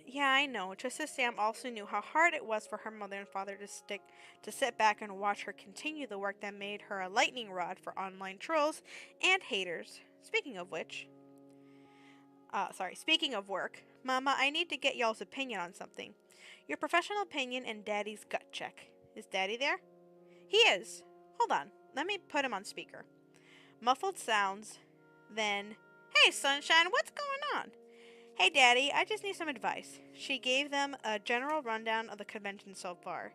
Yeah, I know. Just as Sam also knew how hard it was for her mother and father to sit back and watch her continue the work that made her a lightning rod for online trolls and haters. Speaking of work, Mama, I need to get y'all's opinion on something. Your professional opinion and Daddy's gut check. Is Daddy there? He is. Hold on. Let me put him on speaker. Muffled sounds, then, Hey, Sunshine, what's going on? Hey, Daddy, I just need some advice. She gave them a general rundown of the convention so far.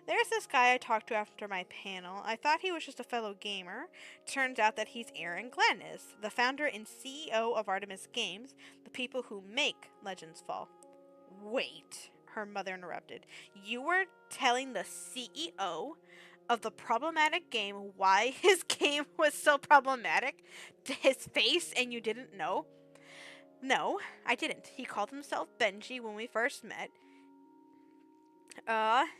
There's this guy I talked to after my panel. I thought he was just a fellow gamer. Turns out that he's Aaron Glennis, the founder and CEO of Artemis Games, the people who make Legends Fall. Wait, her mother interrupted. You were telling the CEO of the problematic game why his game was so problematic to his face and you didn't know? No, I didn't. He called himself Benji when we first met.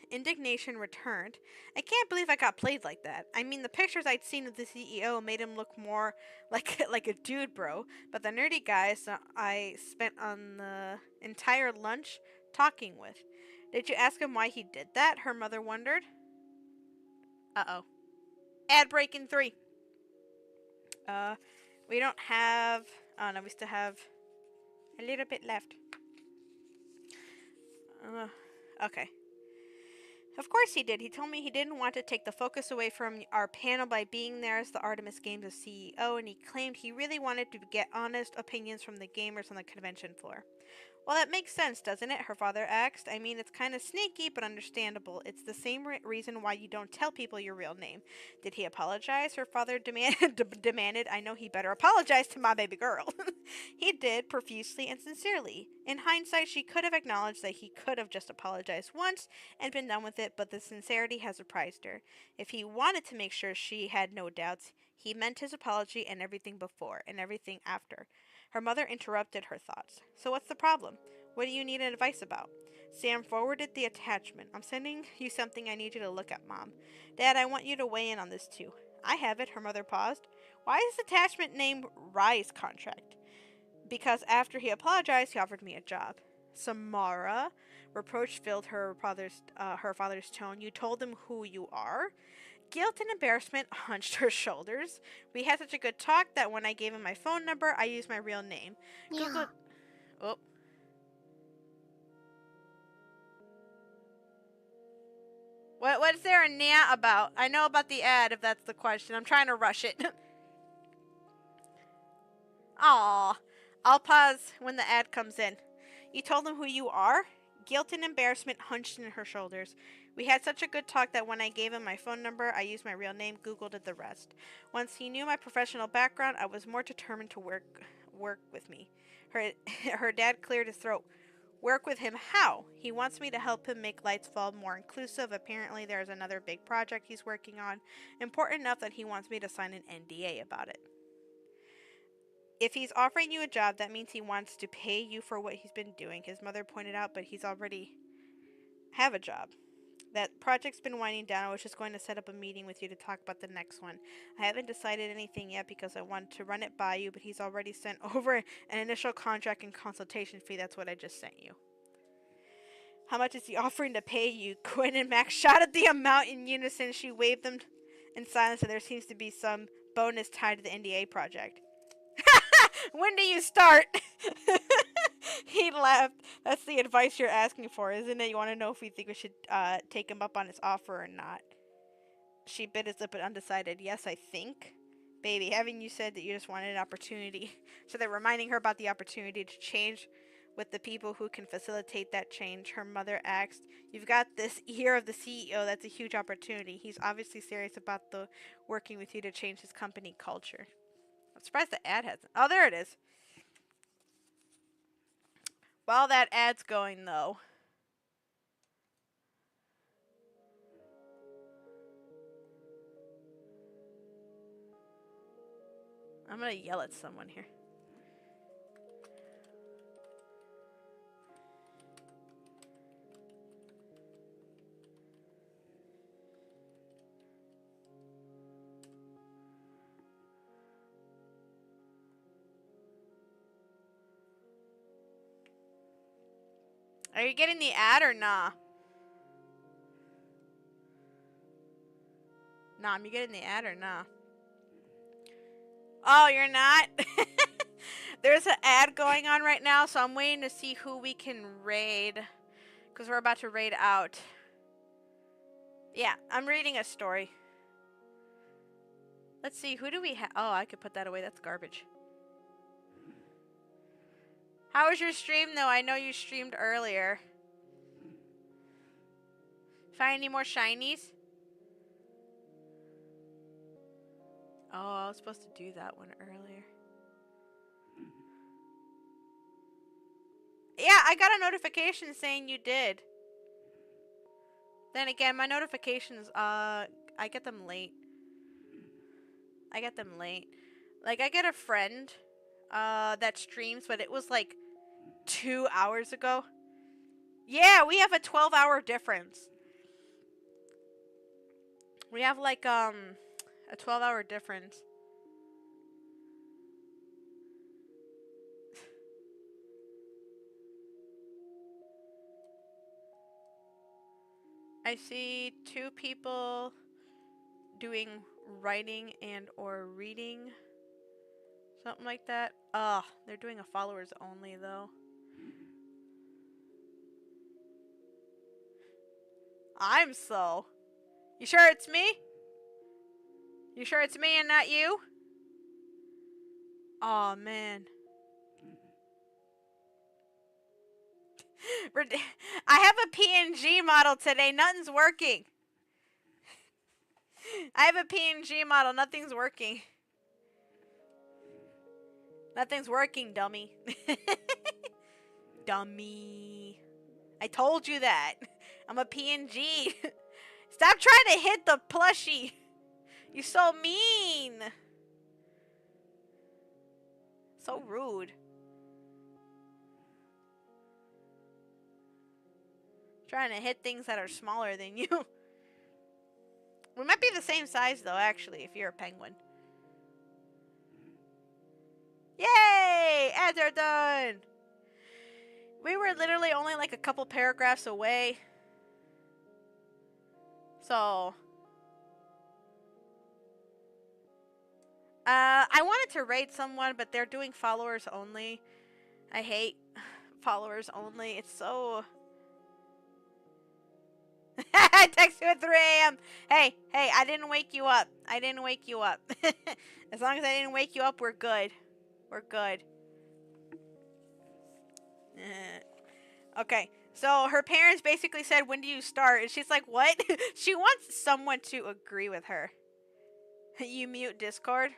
Indignation returned. I can't believe I got played like that. I mean, the pictures I'd seen of the CEO made him look more like like a dude bro, but the nerdy guys I spent on the entire lunch talking with. Did you ask him why he did that? Her mother wondered. Uh-oh. Ad break in 3. Uh, we don't have... Oh, no, we still have a little bit left. Okay. Of course he did. He told me he didn't want to take the focus away from our panel by being there as the Artemis Games' CEO, and he claimed he really wanted to get honest opinions from the gamers on the convention floor. Well, that makes sense, doesn't it? Her father asked. I mean, it's kind of sneaky, but understandable. It's the same reason why you don't tell people your real name. Did he apologize? Her father demanded. I know he better apologize to my baby girl. He did, profusely and sincerely. In hindsight, she could have acknowledged that he could have just apologized once and been done with it, but the sincerity has surprised her. If he wanted to make sure she had no doubts, he meant his apology and everything before and everything after. Her mother interrupted her thoughts. So what's the problem? What do you need advice about? Sam forwarded the attachment. I'm sending you something I need you to look at, Mom. Dad, I want you to weigh in on this too. I have it, her mother paused. Why is this attachment named Rise Contract? Because after he apologized, he offered me a job. Samara, reproach filled her father's tone. You told him who you are? Guilt and embarrassment hunched her shoulders. We had such a good talk that when I gave him my phone number, I used my real name. Google. Oh. What's there a nya about? I know about the ad, if that's the question. I'm trying to rush it. Aw. I'll pause when the ad comes in. You told him who you are? Guilt and embarrassment hunched in her shoulders. We had such a good talk that when I gave him my phone number, I used my real name, Googled did the rest. Once he knew my professional background, I was more determined to work with me. Her dad cleared his throat. Work with him how? He wants me to help him make Lights Fall more inclusive. Apparently there's another big project he's working on, important enough that he wants me to sign an NDA about it. If he's offering you a job, that means he wants to pay you for what he's been doing, his mother pointed out, but he's already have a job. That project's been winding down. I was just going to set up a meeting with you to talk about the next one. I haven't decided anything yet because I want to run it by you, but he's already sent over an initial contract and consultation fee. That's what I just sent you. How much is he offering to pay you? Quinn and Max shot at the amount in unison. She waved them in silence, and there seems to be some bonus tied to the NDA project. When do you start? He laughed. That's the advice you're asking for, isn't it? You want to know if we think we should take him up on his offer or not. She bit his lip but undecided. Yes, I think. Baby, haven't you said that you just wanted an opportunity? So they're reminding her about the opportunity to change with the people who can facilitate that change. Her mother asked, "You've got this ear of the CEO. That's a huge opportunity. He's obviously serious about the working with you to change his company culture." I'm surprised the ad hasn't. Oh, there it is. While that ad's going, though, I'm gonna yell at someone here. Are you getting the ad or nah? Nah, you getting the ad or nah? Oh, you're not? There's an ad going on right now, so I'm waiting to see who we can raid. Because we're about to raid out. Yeah, I'm reading a story. Let's see, who do we have? Oh, I could put that away. That's garbage. How was your stream, though? I know you streamed earlier. Find any more shinies? Oh, I was supposed to do that one earlier. Yeah, I got a notification saying you did. Then again, my notifications, I get them late. Like, I get a friend, that streams, but it was like 2 hours ago. Yeah, we have a 12-hour difference. We have like, a 12-hour difference. I see 2 people doing writing and or reading. Something like that. Ugh, they're doing a followers only though. I'm slow. You sure it's me? You sure it's me and not you? Aw, man. I have a PNG model today. Nothing's working. I have a PNG model. Nothing's working. Nothing's working, dummy. Dummy. I told you that. I'm a PNG. Stop trying to hit the plushie. You're so mean. So rude. Trying to hit things that are smaller than you. We might be the same size though, actually, if you're a penguin. Yay! Ads are done! We were literally only like a couple paragraphs away. So... I wanted to raid someone, but they're doing followers only. I hate followers only. It's so... I text you at 3 a.m. Hey, I didn't wake you up. I didn't wake you up. As long as I didn't wake you up, we're good. We're good. Okay, so her parents basically said, when do you start? And she's like, what? She wants someone to agree with her. You mute Discord?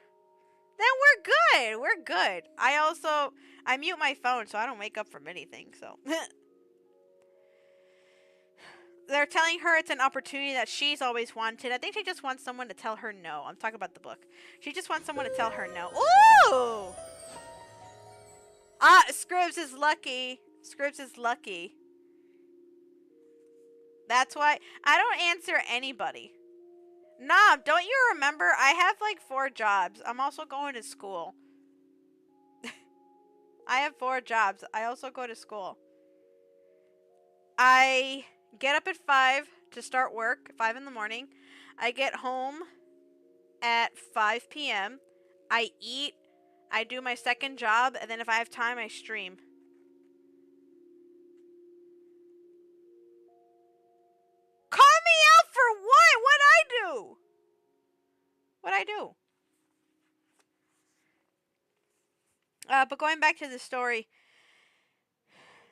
Then we're good. We're good. I mute my phone so I don't wake up from anything, so... They're telling her it's an opportunity that she's always wanted. I think she just wants someone to tell her no. I'm talking about the book. She just wants someone to tell her no. Ooh! Ah, Scribs is lucky. Scribs is lucky. That's why I don't answer anybody. Nah, don't you remember? I have like 4 jobs. I'm also going to school. I have 4 jobs. I also go to school. I get up at 5 to start work, 5 in the morning. I get home at 5 p.m. I eat. I do my second job, and then if I have time, I stream. Call me out for what? What'd I do? What'd I do? But going back to the story.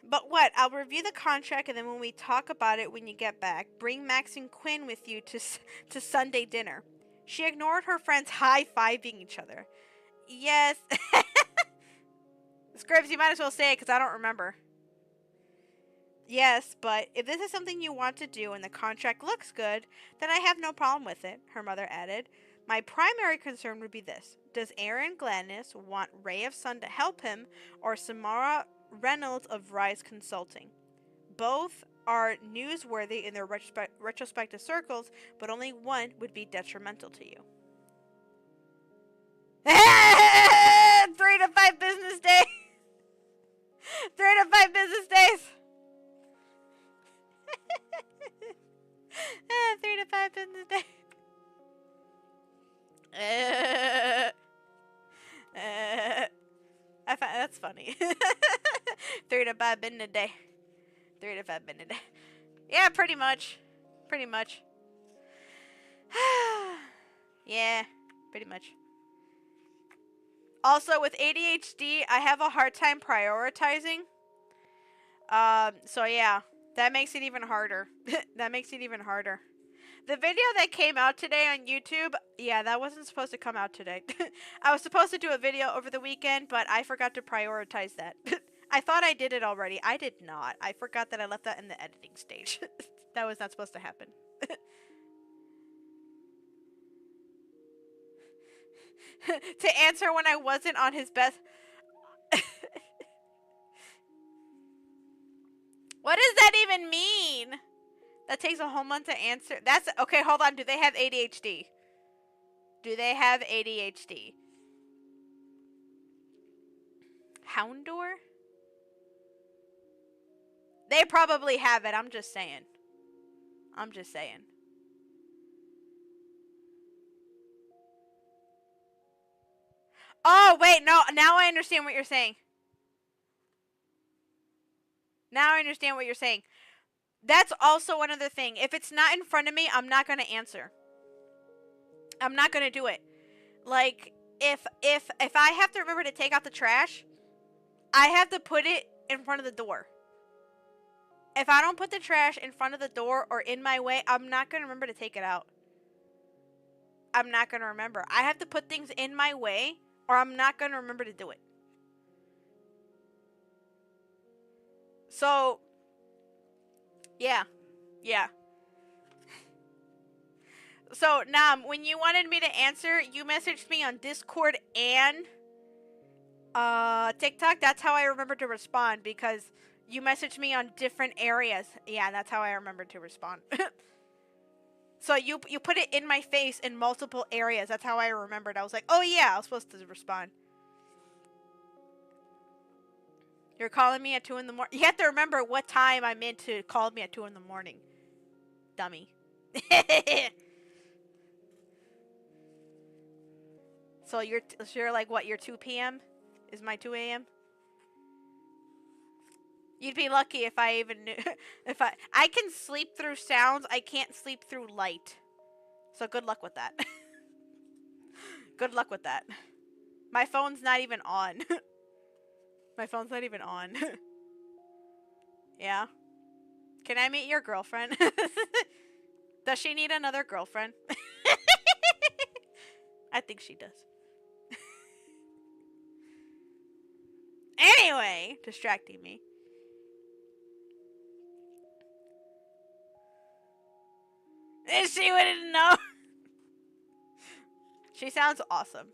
But what? I'll review the contract, and then when we talk about it when you get back, bring Max and Quinn with you to Sunday dinner. She ignored her friends high-fiving each other. Yes. Scribs, you might as well say it because I don't remember. Yes, but if this is something you want to do and the contract looks good, then I have no problem with it, her mother added. My primary concern would be this. Does Aaron Gladness want Ray of Sun to help him or Samara Reynolds of Rise Consulting? Both are newsworthy in their retrospective circles, but only one would be detrimental to you. 3 to 5 business days. 3 to 5 business days. 3 to 5 business days. I find that's funny. 3 to 5 business day. 3 to 5 business day. Yeah, pretty much. Pretty much. Yeah, pretty much. Also, with ADHD, I have a hard time prioritizing. So yeah, that makes it even harder. That makes it even harder. The video that came out today on YouTube, yeah, that wasn't supposed to come out today. I was supposed to do a video over the weekend, but I forgot to prioritize that. I thought I did it already. I did not. I forgot that I left that in the editing stage. That was not supposed to happen. To answer when I wasn't on his best. What does that even mean? That takes a whole month to answer. That's okay. Hold on. Do they have ADHD? Do they have ADHD? Houndor? They probably have it. I'm just saying. I'm just saying. Oh, wait. No. Now I understand what you're saying. Now I understand what you're saying. That's also another thing. If it's not in front of me, I'm not going to answer. I'm not going to do it. Like, if I have to remember to take out the trash, I have to put it in front of the door. If I don't put the trash in front of the door or in my way, I'm not going to remember to take it out. I'm not going to remember. I have to put things in my way or I'm not going to remember to do it. So, yeah. Yeah. So, Nam, when you wanted me to answer, you messaged me on Discord and TikTok. That's how I remember to respond because you messaged me on different areas. Yeah, that's how I remember to respond. So you put it in my face in multiple areas. That's how I remembered. I was like, oh yeah, I was supposed to respond. You're calling me at 2 in the morning. You have to remember what time I meant to call me at 2 in the morning. Dummy. So you're like what? You're 2 p.m. is my 2 a.m. You'd be lucky if I even knew. If I can sleep through sounds, I can't sleep through light. So good luck with that. Good luck with that. My phone's not even on. My phone's not even on. Yeah. Can I meet your girlfriend? Does she need another girlfriend? I think she does. Anyway, distracting me. She wouldn't know. She sounds awesome.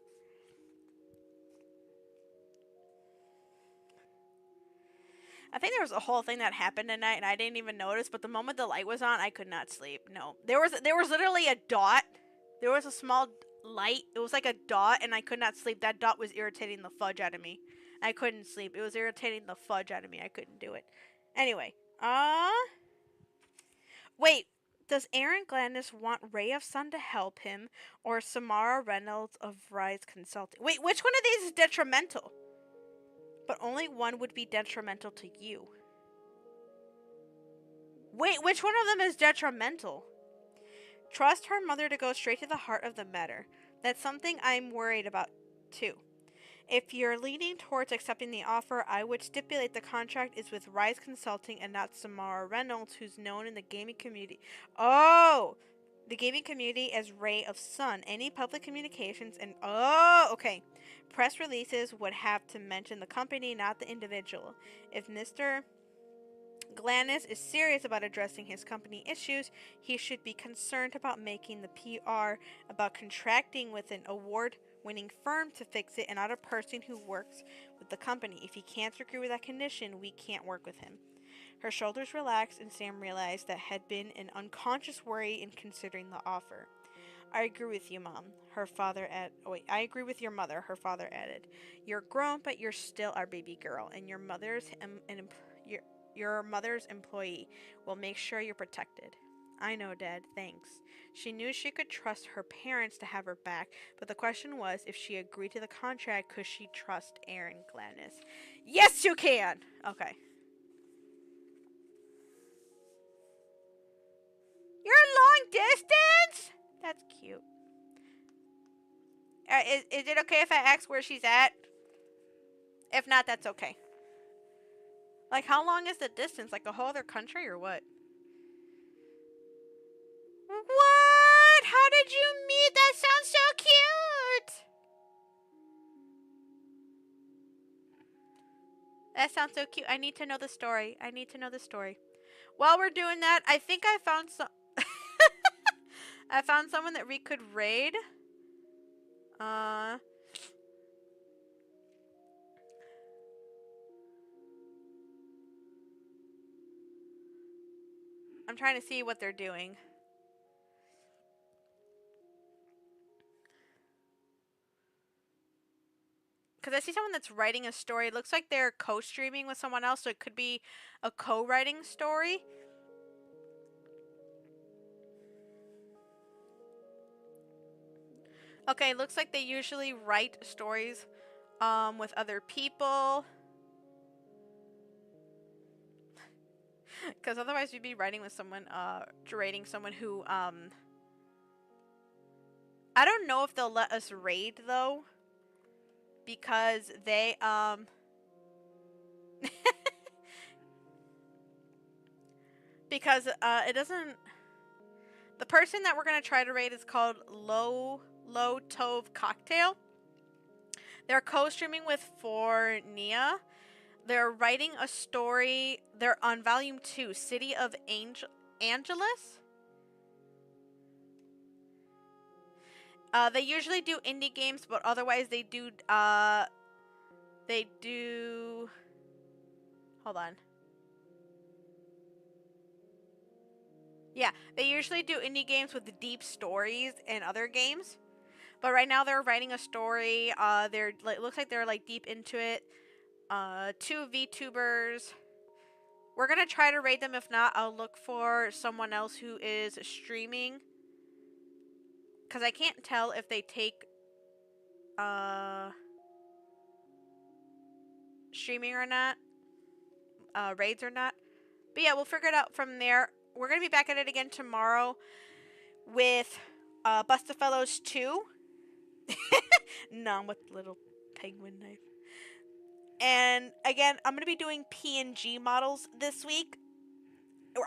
I think there was a whole thing that happened tonight and I didn't even notice, but the moment the light was on, I could not sleep. No. There was literally a dot. There was a small light. It was like a dot and I could not sleep. That dot was irritating the fudge out of me. I couldn't sleep. It was irritating the fudge out of me. I couldn't do it. Anyway, wait. Does Aaron Gladness want Ray of Sun to help him or Samara Reynolds of Rise Consulting? Wait, which one of these is detrimental? But only one would be detrimental to you. Wait, which one of them is detrimental? Trust her mother to go straight to the heart of the matter. That's something I'm worried about, too. If you're leaning towards accepting the offer, I would stipulate the contract is with Rise Consulting and not Samara Reynolds, who's known in the gaming community. Oh! The gaming community as Ray of Sun. Any public communications and... Oh, okay. Press releases would have to mention the company, not the individual. If Mr. Gladness is serious about addressing his company issues, he should be concerned about making the PR about contracting with an award-winning firm to fix it and not a person who works with the company. If he can't agree with that condition, we can't work with him. Her shoulders relaxed and Sam realized that had been an unconscious worry in considering the offer. I agree with you, Mom, her father I agree with your mother, her father added. You're grown, but you're still our baby girl, and your mother's employee. Will make sure you're protected. I know, Dad, thanks. She knew she could trust her parents to have her back, but the question was, if she agreed to the contract, could she trust Aaron Gladness? Yes, you can! Okay. You're long distance? That's cute. Is it okay if I ask where she's at? If not, that's okay. Like, how long is the distance? Like a whole other country or what? What? How did you meet? That sounds so cute! That sounds so cute. I need to know the story. I need to know the story. While we're doing that, I think I found some... I found someone that we could raid. I'm trying to see what they're doing. Because I see someone that's writing a story. It looks like they're co-streaming with someone else, so it could be a co-writing story. Okay, looks like they usually write stories with other people. Because otherwise we'd be writing with someone, raiding someone who, I don't know if they'll let us raid, though. Because they, because, it doesn't... The person that we're going to try to raid is called Low Tove Cocktail. They're co-streaming with Fornia. They're writing a story. They're on volume 2, City of Angeles. They usually do indie games, but otherwise they do, hold on. Yeah, they usually do indie games with deep stories and other games. But right now they're writing a story. They're like, looks like they're like deep into it. 2 VTubers. We're gonna try to raid them. If not, I'll look for someone else who is streaming. Because I can't tell if they take streaming or not. Raids or not. But yeah, we'll figure it out from there. We're gonna be back at it again tomorrow with Bustafellows 2. Nom with little penguin knife. And again, I'm gonna be doing PNG models this week.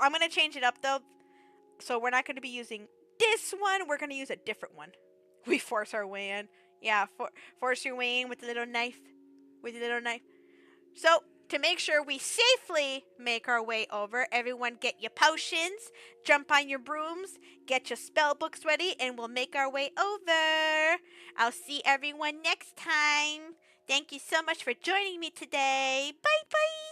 I'm gonna change it up though. So we're not gonna be using this one. We're gonna use a different one. We force our way in. Yeah, force your way in with the little knife. With the little knife. So, to make sure we safely make our way over, everyone get your potions, jump on your brooms, get your spell books ready, and we'll make our way over. I'll see everyone next time. Thank you so much for joining me today. Bye bye.